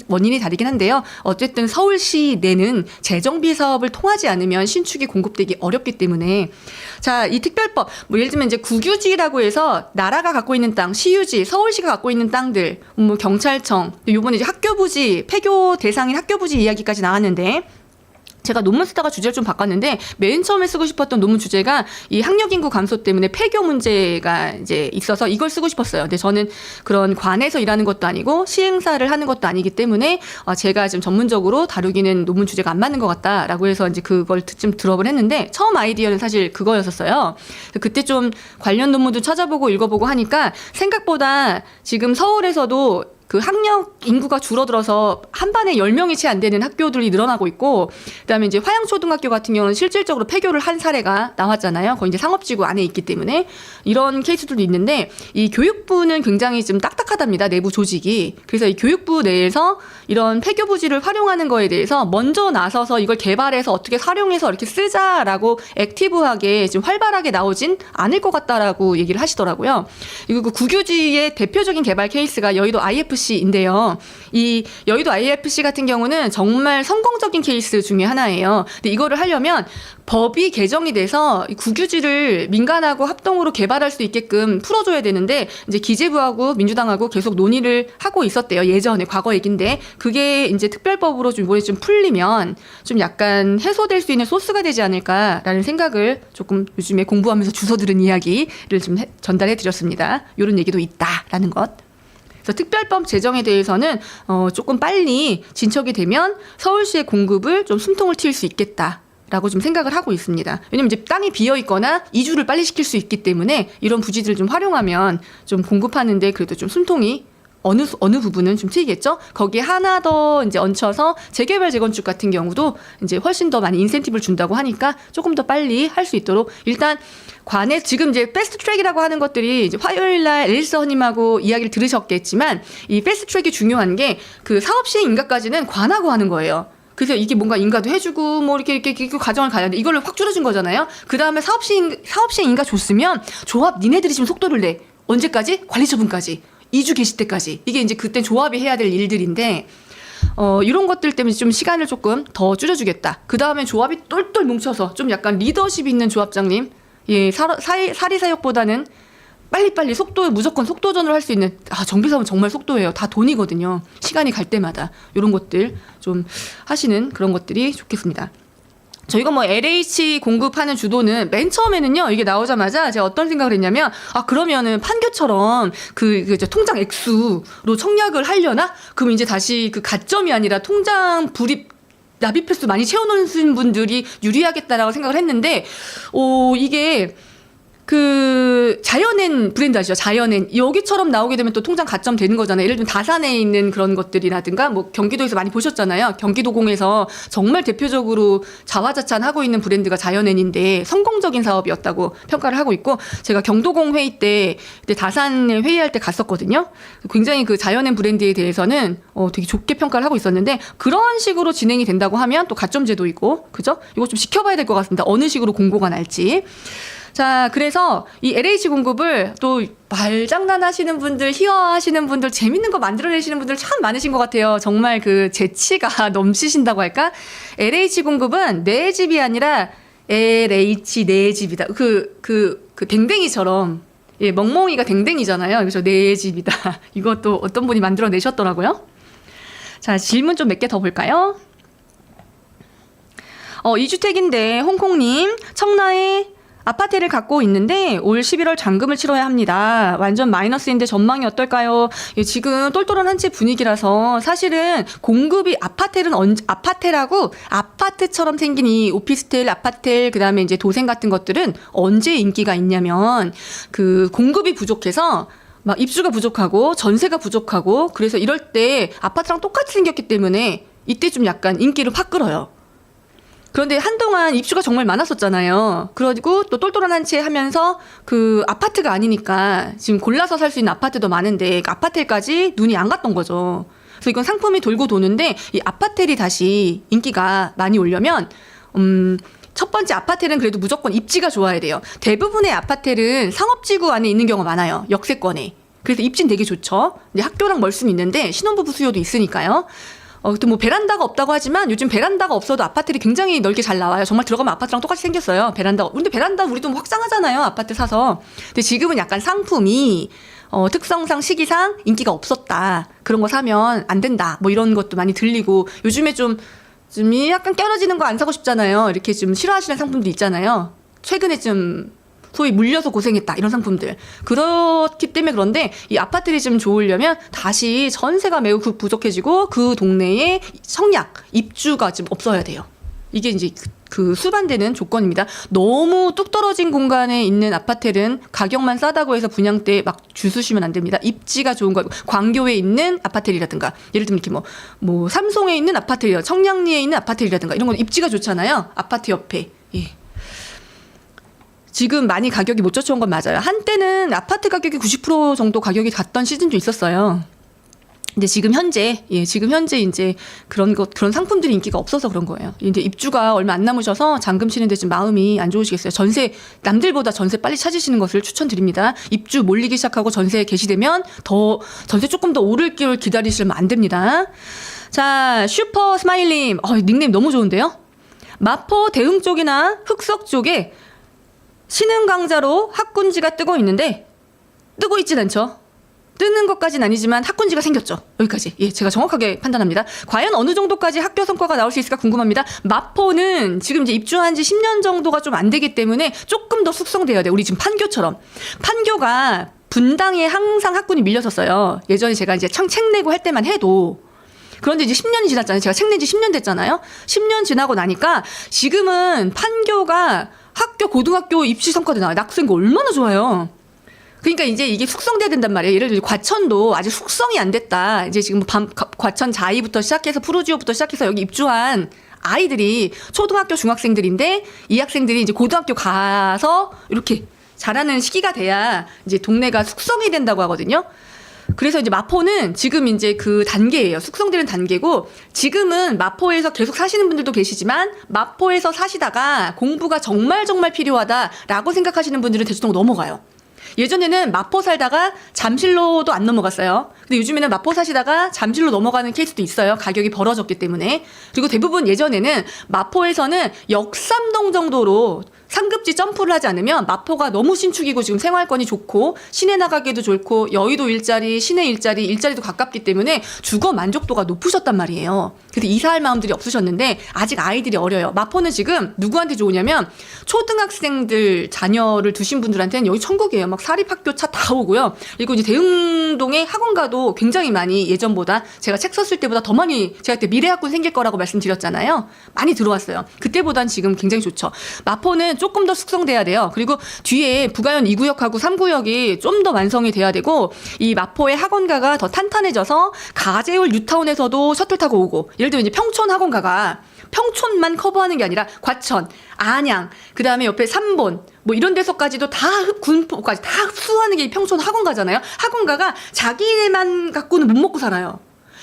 원인이 다르긴 한데요. 어쨌든 서울시 내는 재정비 사업을 통하지 않으면 신축이 공급되기 어렵기 때문에 자, 이 특별법 뭐 예를 들면 이제 국유지라고 해서 나라가 갖고 있는 땅, 시유지, 서울시가 갖고 있는 땅들, 뭐 경찰청, 요번에 이제 학교부지, 폐교 대상인 학교부지 이야기까지 나왔는데. 제가 논문 쓰다가 주제를 좀 바꿨는데 맨 처음에 쓰고 싶었던 논문 주제가 이 학력 인구 감소 때문에 폐교 문제가 이제 있어서 이걸 쓰고 싶었어요. 근데 저는 그런 관에서 일하는 것도 아니고 시행사를 하는 것도 아니기 때문에 제가 지금 전문적으로 다루기는 논문 주제가 안 맞는 것 같다라고 해서 이제 그걸 좀 드롭을 했는데 처음 아이디어는 사실 그거였었어요. 그때 좀 관련 논문도 찾아보고 읽어보고 하니까 생각보다 지금 서울에서도 그 학력 인구가 줄어들어서 한 반에 10명이 채 안 되는 학교들이 늘어나고 있고, 그다음에 이제 화양초등학교 같은 경우는 실질적으로 폐교를 한 사례가 나왔잖아요. 거기 이제 상업지구 안에 있기 때문에 이런 케이스들도 있는데 이 교육부는 굉장히 좀 딱딱하답니다. 내부 조직이. 그래서 이 교육부 내에서 이런 폐교 부지를 활용하는 거에 대해서 먼저 나서서 이걸 개발해서 어떻게 활용해서 이렇게 쓰자라고 액티브하게 지금 활발하게 나오진 않을 것 같다라고 얘기를 하시더라고요. 그리고 국유지의 대표적인 개발 케이스가 여의도 IFC인데요. 이 여의도 IFC 같은 경우는 정말 성공적인 케이스 중에 하나예요. 근데 이거를 하려면 법이 개정이 돼서 국유지를 민간하고 합동으로 개발할 수 있게끔 풀어줘야 되는데 이제 기재부하고 민주당하고 계속 논의를 하고 있었대요. 예전에 과거 얘긴데 그게 이제 특별법으로 좀 이번에 좀 풀리면 좀 약간 해소될 수 있는 소스가 되지 않을까라는 생각을 조금 요즘에 공부하면서 주워 들은 이야기를 좀 전달해 드렸습니다. 이런 얘기도 있다라는 것. 그래서 특별법 제정에 대해서는 조금 빨리 진척이 되면 서울시의 공급을 좀 숨통을 트일 수 있겠다라고 좀 생각을 하고 있습니다. 왜냐면 이제 땅이 비어 있거나 이주를 빨리 시킬 수 있기 때문에 이런 부지들을 좀 활용하면 좀 공급하는데 그래도 좀 숨통이 어느 부분은 좀 트이겠죠? 거기에 하나 더 이제 얹혀서 재개발 재건축 같은 경우도 이제 훨씬 더 많이 인센티브를 준다고 하니까 조금 더 빨리 할 수 있도록 일단 관에 지금 이제 패스트 트랙이라고 하는 것들이 이제 화요일 날 앨리스님하고 이야기를 들으셨겠지만 이 패스트 트랙이 중요한 게 그 사업 시행 인가까지는 관하고 하는 거예요. 그래서 이게 뭔가 인가도 해주고 뭐 이렇게 과정을 가야 돼. 이걸로 확 줄여준 거잖아요. 그 다음에 사업 시행 인가 줬으면 조합 니네들이 지금 속도를 내. 언제까지? 관리처분까지. 2주 개시 때까지. 이게 이제 그때 조합이 해야 될 일들인데 이런 것들 때문에 좀 시간을 조금 더 줄여주겠다. 그 다음에 조합이 똘똘 뭉쳐서 좀 약간 리더십 있는 조합장님, 예, 사리사욕보다는 빨리빨리 무조건 속도전을 할 수 있는, 정비사업은 정말 속도예요. 다 돈이거든요. 시간이 갈 때마다. 이런 것들 좀 하시는 그런 것들이 좋겠습니다. 저희가 뭐 LH 공급하는 주도는 맨 처음에는요, 이게 나오자마자 제가 어떤 생각을 했냐면, 그러면은 판교처럼 이제 통장 액수로 청약을 하려나? 그럼 이제 다시 그 가점이 아니라 통장 납입 횟수 많이 채워놓으신 분들이 유리하겠다라고 생각을 했는데, 이게 자연엔 브랜드 아시죠? 자연엔. 여기처럼 나오게 되면 또 통장 가점 되는 거잖아요. 예를 들면 다산에 있는 그런 것들이라든가 뭐 경기도에서 많이 보셨잖아요. 경기도공에서 정말 대표적으로 자화자찬하고 있는 브랜드가 자연엔인데 성공적인 사업이었다고 평가를 하고 있고 제가 경도공 회의 때 그때 다산 회의할 때 갔었거든요. 굉장히 그 자연엔 브랜드에 대해서는 되게 좋게 평가를 하고 있었는데 그런 식으로 진행이 된다고 하면 또 가점제도 있고 그죠? 이거 좀 지켜봐야 될 것 같습니다. 어느 식으로 공고가 날지. 자, 그래서 이 LH 공급을 또 말장난하시는 분들, 희화하시는 분들, 재밌는 거 만들어내시는 분들 참 많으신 것 같아요. 정말 그 재치가 넘치신다고 할까? LH 공급은 내 집이 아니라 LH 내 집이다. 댕댕이처럼. 예, 멍멍이가 댕댕이잖아요. 그래서 내 집이다. 이것도 어떤 분이 만들어내셨더라고요. 자, 질문 좀 몇 개 더 볼까요? 2주택인데 홍콩님 청라에 아파트를 갖고 있는데 올 11월 잔금을 치러야 합니다. 완전 마이너스인데 전망이 어떨까요? 예, 지금 똘똘한 한 채 분위기라서 사실은 공급이 아파트라고 아파트처럼 생긴 이 오피스텔, 아파트, 그다음에 이제 도생 같은 것들은 언제 인기가 있냐면 그 공급이 부족해서 막 입주가 부족하고 전세가 부족하고 그래서 이럴 때 아파트랑 똑같이 생겼기 때문에 이때 좀 약간 인기를 확 끌어요. 그런데 한동안 입주가 정말 많았었잖아요. 그리고 또 똘똘한 한 채 하면서 그 아파트가 아니니까 지금 골라서 살 수 있는 아파트도 많은데 그 아파트까지 눈이 안 갔던 거죠. 그래서 이건 상품이 돌고 도는데 이 아파트를 다시 인기가 많이 오려면 첫 번째 아파트는 그래도 무조건 입지가 좋아야 돼요. 대부분의 아파트는 상업지구 안에 있는 경우가 많아요. 역세권에. 그래서 입지는 되게 좋죠. 근데 학교랑 멀 수는 있는데 신혼부부 수요도 있으니까요. 또 뭐 베란다가 없다고 하지만 요즘 베란다가 없어도 아파트들이 굉장히 넓게 잘 나와요. 정말 들어가면 아파트랑 똑같이 생겼어요. 베란다가. 근데 베란다 우리도 뭐 확장하잖아요. 아파트 사서. 근데 지금은 약간 상품이 특성상 시기상 인기가 없었다. 그런 거 사면 안 된다. 뭐 이런 것도 많이 들리고 요즘에 좀 약간 껴러지는 거 안 사고 싶잖아요. 이렇게 좀 싫어하시는 상품들 있잖아요. 최근에 좀 소위 물려서 고생했다 이런 상품들 그렇기 때문에 그런데 이 아파트를 좀 좋으려면 다시 전세가 매우 부족해지고 그 동네에 청약 입주가 좀 없어야 돼요. 이게 이제 그 수반되는 조건입니다. 너무 뚝 떨어진 공간에 있는 아파트는 가격만 싸다고 해서 분양대 막 주수시면 안 됩니다. 입지가 좋은 거 광교에 있는 아파트라든가 예를 들면 이렇게 뭐 삼송에 있는 아파트라든가 청량리에 있는 아파트라든가 이런 건 입지가 좋잖아요. 아파트 옆에. 예. 지금 많이 가격이 못 쫓아온 건 맞아요. 한때는 아파트 가격이 90% 정도 가격이 갔던 시즌도 있었어요. 근데 지금 현재 이제 그런 상품들이 인기가 없어서 그런 거예요. 이제 입주가 얼마 안 남으셔서 잔금 치는데 좀 마음이 안 좋으시겠어요. 남들보다 전세 빨리 찾으시는 것을 추천드립니다. 입주 몰리기 시작하고 전세에 개시되면 전세 조금 더 오를 길 기다리시면 안 됩니다. 자, 슈퍼 스마일님. 닉네임 너무 좋은데요? 마포 대흥 쪽이나 흑석 쪽에 신흥 강자로 학군지가 뜨고 있는데 뜨고 있진 않죠. 뜨는 것까지는 아니지만 학군지가 생겼죠. 여기까지. 예, 제가 정확하게 판단합니다. 과연 어느 정도까지 학교 성과가 나올 수 있을까 궁금합니다. 마포는 지금 이제 입주한 지 10년 정도가 좀 안 되기 때문에 조금 더 숙성돼야 돼. 우리 지금 판교처럼. 판교가 분당에 항상 학군이 밀렸었어요. 예전에 제가 이제 책 내고 할 때만 해도. 그런데 이제 10년이 지났잖아요. 제가 책 낸 지 10년 됐잖아요. 10년 지나고 나니까 지금은 판교가 고등학교 입시 성과도 나와요. 낙수인 거 얼마나 좋아요. 그러니까 이제 이게 숙성돼야 된단 말이에요. 예를 들어 과천도 아직 숙성이 안 됐다. 이제 지금 과천 자이부터 시작해서 푸르지오부터 시작해서 여기 입주한 아이들이 초등학교 중학생들인데 이 학생들이 이제 고등학교 가서 이렇게 자라는 시기가 돼야 이제 동네가 숙성이 된다고 하거든요. 그래서 이제 마포는 지금 이제 그 단계예요. 숙성되는 단계고 지금은 마포에서 계속 사시는 분들도 계시지만 마포에서 사시다가 공부가 정말 필요하다라고 생각하시는 분들은 대주동 넘어가요. 예전에는 마포 살다가 잠실로도 안 넘어갔어요. 근데 요즘에는 마포 사시다가 잠실로 넘어가는 케이스도 있어요. 가격이 벌어졌기 때문에. 그리고 대부분 예전에는 마포에서는 역삼동 정도로 상급지 점프를 하지 않으면 마포가 너무 신축이고 지금 생활권이 좋고 시내 나가기도 좋고 여의도 일자리, 시내 일자리도 가깝기 때문에 주거 만족도가 높으셨단 말이에요. 그래서 이사할 마음들이 없으셨는데 아직 아이들이 어려요. 마포는 지금 누구한테 좋으냐면 초등학생들 자녀를 두신 분들한테는 여기 천국이에요. 막 사립학교 차 다 오고요. 그리고 이제 대흥동에 학원가도 굉장히 많이 예전보다 제가 책 썼을 때보다 더 많이 제가 그때 미래학군 생길 거라고 말씀드렸잖아요. 많이 들어왔어요. 그때보단 지금 굉장히 좋죠. 마포는 조금 더 숙성돼야 돼요. 그리고 뒤에 부가현 2구역하고 3구역이 좀 더 완성이 돼야 되고 이 마포의 학원가가 더 탄탄해져서 가재울 뉴타운에서도 셔틀 타고 오고 예를 들면 이제 평촌 학원가가 평촌만 커버하는 게 아니라 과천, 안양, 그 다음에 옆에 삼본 뭐 이런 데서까지도 군포까지 다 흡수하는 게 이 평촌 학원가잖아요. 학원가가 자기네만 갖고는 못 먹고 살아요.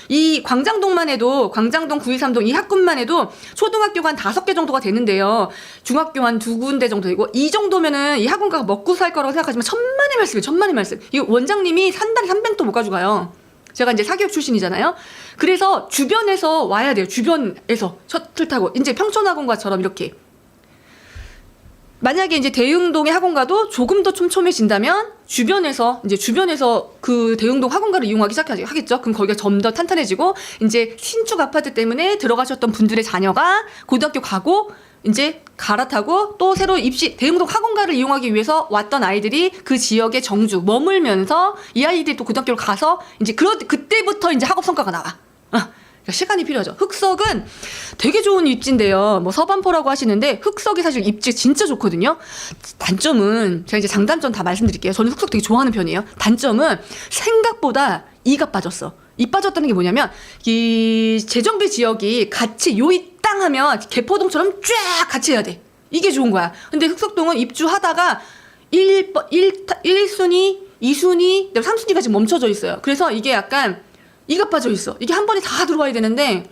이 광장동만 해도 광장동 923동 이 학군만 해도 초등학교가 한 5개 정도가 되는데요. 중학교 한 2군데 정도 되고 이 정도면은 이 학원가가 먹고 살 거라고 생각하지만 천만의 말씀이에요. 천만의 말씀. 이 원장님이 한 달에 300도 못 가져가요. 제가 이제 사교육 출신이잖아요. 그래서 주변에서 와야 돼요. 주변에서 셔틀 타고 이제 평촌학원가처럼 이렇게. 만약에 이제 대흥동의 학원가도 조금 더 촘촘해진다면 주변에서 그 대흥동 학원가를 이용하기 시작하겠죠. 그럼 거기가 좀 더 탄탄해지고 이제 신축 아파트 때문에 들어가셨던 분들의 자녀가 고등학교 가고 이제 갈아타고 또 새로 대흥동 학원가를 이용하기 위해서 왔던 아이들이 그 지역의 정주 머물면서 이 아이들이 또 고등학교를 가서 이제 그때부터 이제 학업 성과가 나와. 그러니까 시간이 필요하죠. 흑석은 되게 좋은 입지인데요. 뭐 서반포라고 하시는데 흑석이 사실 입지 진짜 좋거든요. 단점은 제가 이제 장단점 다 말씀드릴게요. 저는 흑석 되게 좋아하는 편이에요. 단점은 생각보다 이가 빠졌어. 이 빠졌다는 게 뭐냐면 이 재정비 지역이 같이 요이 땅 하면 개포동처럼 쫙 같이 해야 돼. 이게 좋은 거야. 근데 흑석동은 입주하다가 1순위, 2순위, 3순위가 지금 멈춰져 있어요. 그래서 이게 약간 이가 빠져 있어. 이게 한 번에 다 들어와야 되는데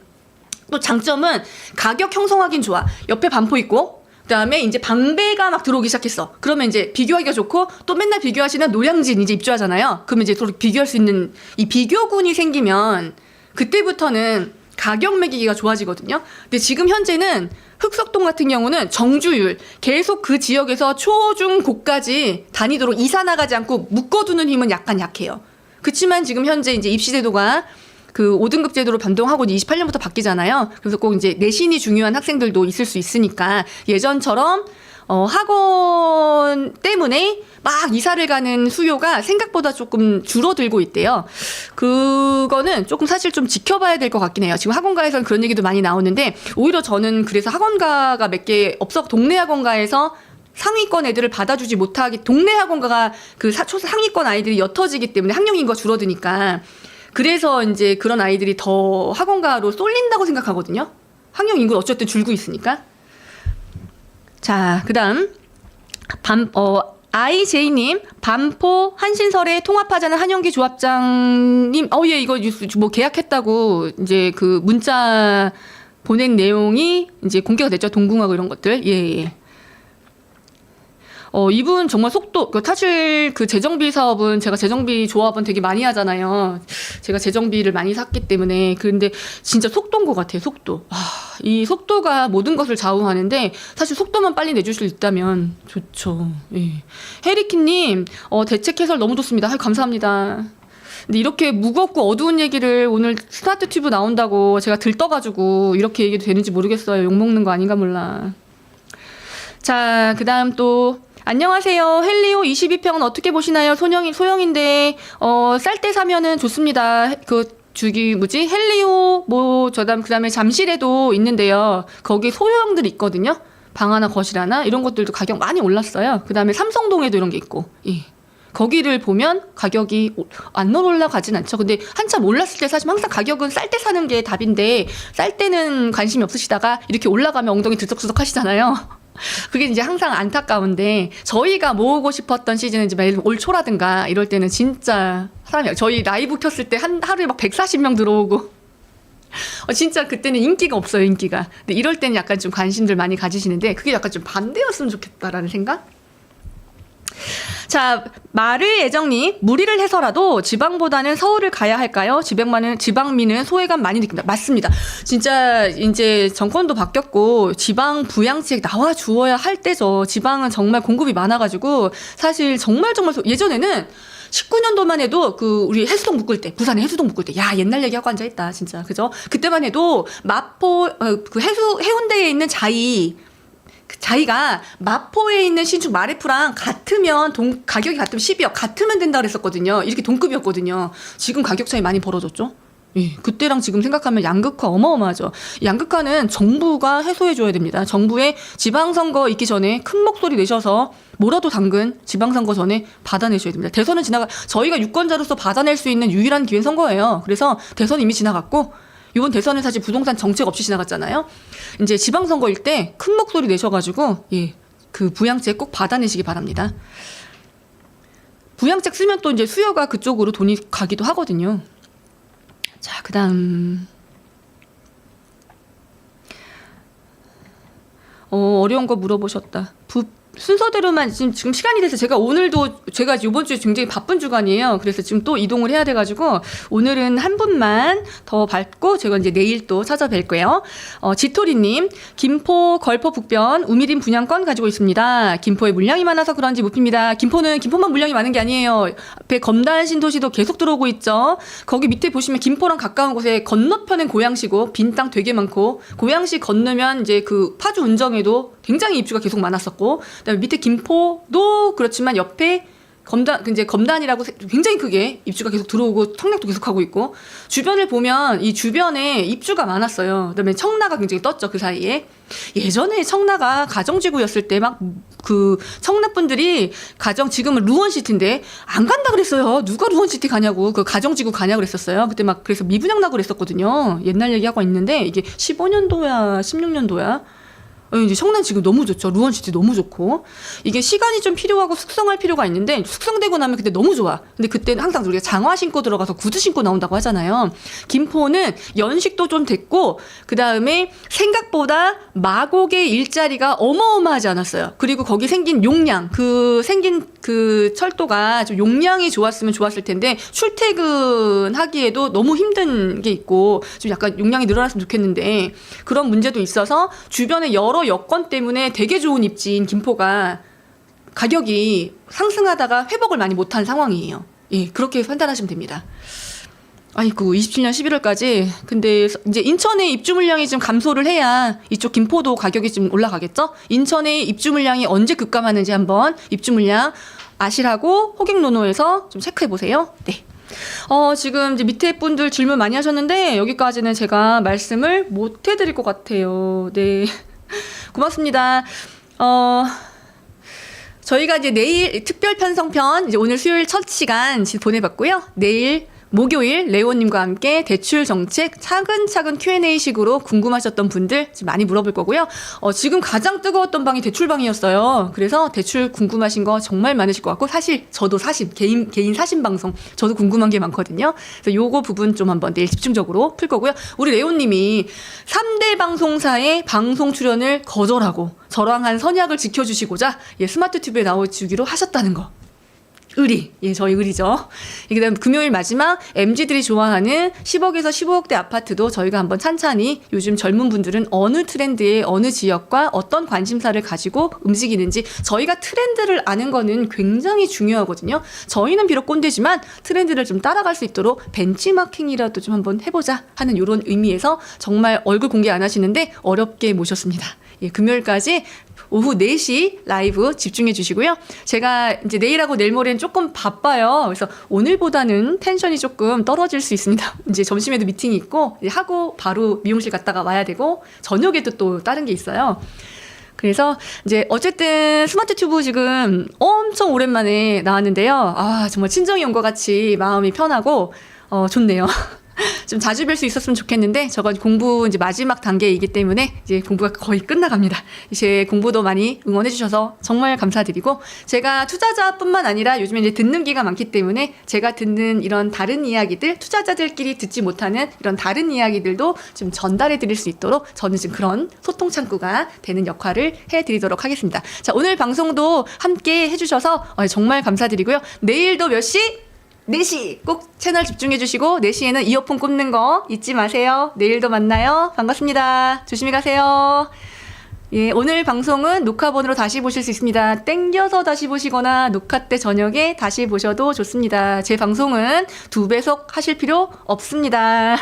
또 장점은 가격 형성하긴 좋아. 옆에 반포 있고 그다음에 이제 방배가 막 들어오기 시작했어. 그러면 이제 비교하기가 좋고 또 맨날 비교하시는 노량진 이제 입주하잖아요. 그러면 이제 또 비교할 수 있는 이 비교군이 생기면 그때부터는 가격 매기기가 좋아지거든요. 근데 지금 현재는 흑석동 같은 경우는 정주율 계속 그 지역에서 초, 중, 고까지 단위도로 이사 나가지 않고 묶어두는 힘은 약간 약해요. 그치만 지금 현재 이제 입시제도가 그 5등급 제도로 변동하고 28년부터 바뀌잖아요. 그래서 꼭 이제 내신이 중요한 학생들도 있을 수 있으니까 예전처럼 학원 때문에 막 이사를 가는 수요가 생각보다 조금 줄어들고 있대요. 그거는 조금 사실 좀 지켜봐야 될 것 같긴 해요. 지금 학원가에서는 그런 얘기도 많이 나오는데 오히려 저는 그래서 학원가가 몇 개 없어 동네 학원가에서 상위권 애들을 받아주지 못하게 동네 학원가가 그 상위권 아이들이 옅어지기 때문에 학령 인구가 줄어드니까 그래서 이제 그런 아이들이 더 학원가로 쏠린다고 생각하거든요. 학령 인구는 어쨌든 줄고 있으니까. 자, 그다음 IJ님 반포 한신설에 통합하자는 한영기 조합장님 예 이거 뉴스 뭐 계약했다고 이제 그 문자 보낸 내용이 이제 공개가 됐죠. 동궁하고 이런 것들. 예. 이분 정말 속도, 사실 그 재정비 사업은 제가 재정비 조합은 되게 많이 하잖아요. 제가 재정비를 많이 샀기 때문에. 근데 진짜 속도인 것 같아요, 속도. 이 속도가 모든 것을 좌우하는데 사실 속도만 빨리 내줄 수 있다면 좋죠. 예. 해리키님, 대책 해설 너무 좋습니다. 감사합니다. 근데 이렇게 무겁고 어두운 얘기를 오늘 스타트 튜브 나온다고 제가 들떠가지고 이렇게 얘기도 되는지 모르겠어요. 욕먹는 거 아닌가 몰라. 자, 그 다음 또, 안녕하세요. 헬리오 22평은 어떻게 보시나요? 소형인데, 쌀 때 사면은 좋습니다. 헬리오, 그 다음에 잠실에도 있는데요. 거기 소형들 있거든요. 방 하나, 거실 하나, 이런 것들도 가격 많이 올랐어요. 그 다음에 삼성동에도 이런 게 있고, 예. 거기를 보면 가격이 안 올라가진 않죠. 근데 한참 올랐을 때 사실 항상 가격은 쌀 때 사는 게 답인데, 쌀 때는 관심이 없으시다가 이렇게 올라가면 엉덩이 들썩들썩 하시잖아요. 그게 이제 항상 안타까운데 저희가 모으고 싶었던 시즌은 이제 매일 올 초라든가 이럴 때는 진짜 사람이 저희 라이브 켰을 때 하루에 막 140명 들어오고 진짜 그때는 인기가 없어요. 인기가. 근데 이럴 때는 약간 좀 관심들 많이 가지시는데 그게 약간 좀 반대였으면 좋겠다라는 생각? 자, 마를 애정님, 무리를 해서라도 지방보다는 서울을 가야 할까요? 지방민은 소외감 많이 느낍니다. 맞습니다. 진짜 이제 정권도 바뀌었고 지방 부양책 나와 주어야 할 때죠. 지방은 정말 공급이 많아가지고 사실 정말 예전에는 19년도만 해도 우리 해수동 묶을 때, 부산에 해수동 묶을 때, 야, 옛날 얘기하고 앉아있다, 진짜. 그죠? 그때만 해도 마포, 해운대에 있는 자기가 마포에 있는 신축 마레프랑 같으면 가격이 같으면 12억 같으면 된다 그랬었거든요. 이렇게 동급이었거든요. 지금 가격 차이 많이 벌어졌죠. 예, 그때랑 지금 생각하면 양극화 어마어마하죠. 양극화는 정부가 해소해줘야 됩니다. 정부의 지방선거 있기 전에 큰 목소리 내셔서 뭐라도 당근 지방선거 전에 받아내셔야 됩니다. 대선은 저희가 유권자로서 받아낼 수 있는 유일한 기회는 선거예요. 그래서 대선 이미 지나갔고 이번 대선은 사실 부동산 정책 없이 지나갔잖아요. 이제 지방선거일 때 큰 목소리 내셔가지고 그 부양책 꼭 받아내시기 바랍니다. 부양책 쓰면 또 이제 수요가 그쪽으로 돈이 가기도 하거든요. 자, 그다음 어려운 거 물어보셨다. 순서대로만 지금 시간이 돼서 제가 오늘도 제가 이번 주에 굉장히 바쁜 주간이에요. 그래서 지금 또 이동을 해야 돼가지고 오늘은 한 분만 더 밟고 제가 이제 내일 또 찾아뵐게요. 지토리님, 김포 걸포 북변 우미림 분양권 가지고 있습니다. 김포에 물량이 많아서 그런지 묻힙니다. 김포만 물량이 많은 게 아니에요. 앞에 검단 신도시도 계속 들어오고 있죠. 거기 밑에 보시면 김포랑 가까운 곳에 건너편엔 고양시고 빈 땅 되게 많고, 고양시 건너면 이제 그 파주 운정에도 굉장히 입주가 계속 많았었고, 그다음에 밑에 김포도 그렇지만 옆에 검단이라고 굉장히 크게 입주가 계속 들어오고 청락도 계속 하고 있고, 주변을 보면 이 주변에 입주가 많았어요. 그다음에 청라가 굉장히 떴죠. 그 사이에 예전에 청라가 가정지구였을 때 막 그 청라분들이 지금은 루원시티인데 안 간다 그랬어요. 누가 루원시티 가냐고, 그 가정지구 가냐 그랬었어요. 그때 막 그래서 미분양 나고 그랬었거든요. 옛날 얘기하고 있는데 이게 15년도야 16년도야. 이제 청란 지금 너무 좋죠. 루원시티 너무 좋고. 이게 시간이 좀 필요하고 숙성할 필요가 있는데, 숙성되고 나면 그때 너무 좋아. 근데 그때는 항상 우리가 장화 신고 들어가서 구두 신고 나온다고 하잖아요. 김포는 연식도 좀 됐고, 그 다음에 생각보다 마곡의 일자리가 어마어마하지 않았어요. 그리고 거기 생긴 용량, 생긴 그 철도가 좀 용량이 좋았으면 좋았을 텐데, 출퇴근하기에도 너무 힘든 게 있고, 좀 약간 용량이 늘어났으면 좋겠는데, 그런 문제도 있어서 주변에 여러 여건 때문에 되게 좋은 입지인 김포가 가격이 상승하다가 회복을 많이 못한 상황이에요. 예, 그렇게 판단하시면 됩니다. 아이고, 27년 11월까지. 근데 이제 인천의 입주 물량이 좀 감소를 해야 이쪽 김포도 가격이 좀 올라가겠죠? 인천의 입주 물량이 언제 급감하는지 한번 입주 물량 아시라고 호객노노에서 좀 체크해 보세요. 네. 지금 이제 밑에 분들 질문 많이 하셨는데 여기까지는 제가 말씀을 못 해드릴 것 같아요. 네. 고맙습니다. 저희가 이제 내일 특별 편성편, 이제 오늘 수요일 첫 시간 보내봤고요. 내일 목요일 레오님과 함께 대출 정책 차근차근 Q&A식으로 궁금하셨던 분들 많이 물어볼 거고요. 지금 가장 뜨거웠던 방이 대출방이었어요. 그래서 대출 궁금하신 거 정말 많으실 것 같고, 사실 저도 개인 사심 방송 저도 궁금한 게 많거든요. 그래서 요거 부분 좀 한번 내일 집중적으로 풀 거고요. 우리 레오님이 3대 방송사의 방송 출연을 거절하고 저랑 한 선약을 지켜주시고자 스마트 튜브에 나와주기로 하셨다는 거. 저희 의리죠. 그다음 금요일 마지막 MZ들이 좋아하는 10억에서 15억대 아파트도 저희가 한번 찬찬히 요즘 젊은 분들은 어느 트렌드에 어느 지역과 어떤 관심사를 가지고 움직이는지, 저희가 트렌드를 아는 거는 굉장히 중요하거든요. 저희는 비록 꼰대지만 트렌드를 좀 따라갈 수 있도록 벤치마킹이라도 좀 한번 해보자 하는 이런 의미에서 정말 얼굴 공개 안 하시는데 어렵게 모셨습니다. 금요일까지 오후 4시 라이브 집중해 주시고요. 제가 이제 내일하고 내일 모레는 조금 바빠요. 그래서 오늘보다는 텐션이 조금 떨어질 수 있습니다. 이제 점심에도 미팅이 있고, 하고 바로 미용실 갔다가 와야 되고, 저녁에도 또 다른 게 있어요. 그래서 이제 어쨌든 스마트 튜브 지금 엄청 오랜만에 나왔는데요. 정말 친정이 온 것 같이 마음이 편하고, 좋네요. 좀 자주 뵐 수 있었으면 좋겠는데, 저건 공부 이제 마지막 단계이기 때문에 이제 공부가 거의 끝나갑니다. 이제 공부도 많이 응원해 주셔서 정말 감사드리고, 제가 투자자뿐만 아니라 요즘에 이제 듣는 기가 많기 때문에 제가 듣는 이런 다른 이야기들, 투자자들끼리 듣지 못하는 이런 다른 이야기들도 좀 전달해 드릴 수 있도록 저는 지금 그런 소통 창구가 되는 역할을 해 드리도록 하겠습니다. 자, 오늘 방송도 함께 해주셔서 정말 감사드리고요. 내일도 몇 시? 4시 꼭 채널 집중해 주시고, 4시에는 이어폰 꽂는 거 잊지 마세요. 내일도 만나요. 반갑습니다. 조심히 가세요. 오늘 방송은 녹화본으로 다시 보실 수 있습니다. 땡겨서 다시 보시거나 녹화 때 저녁에 다시 보셔도 좋습니다. 제 방송은 2배속 하실 필요 없습니다.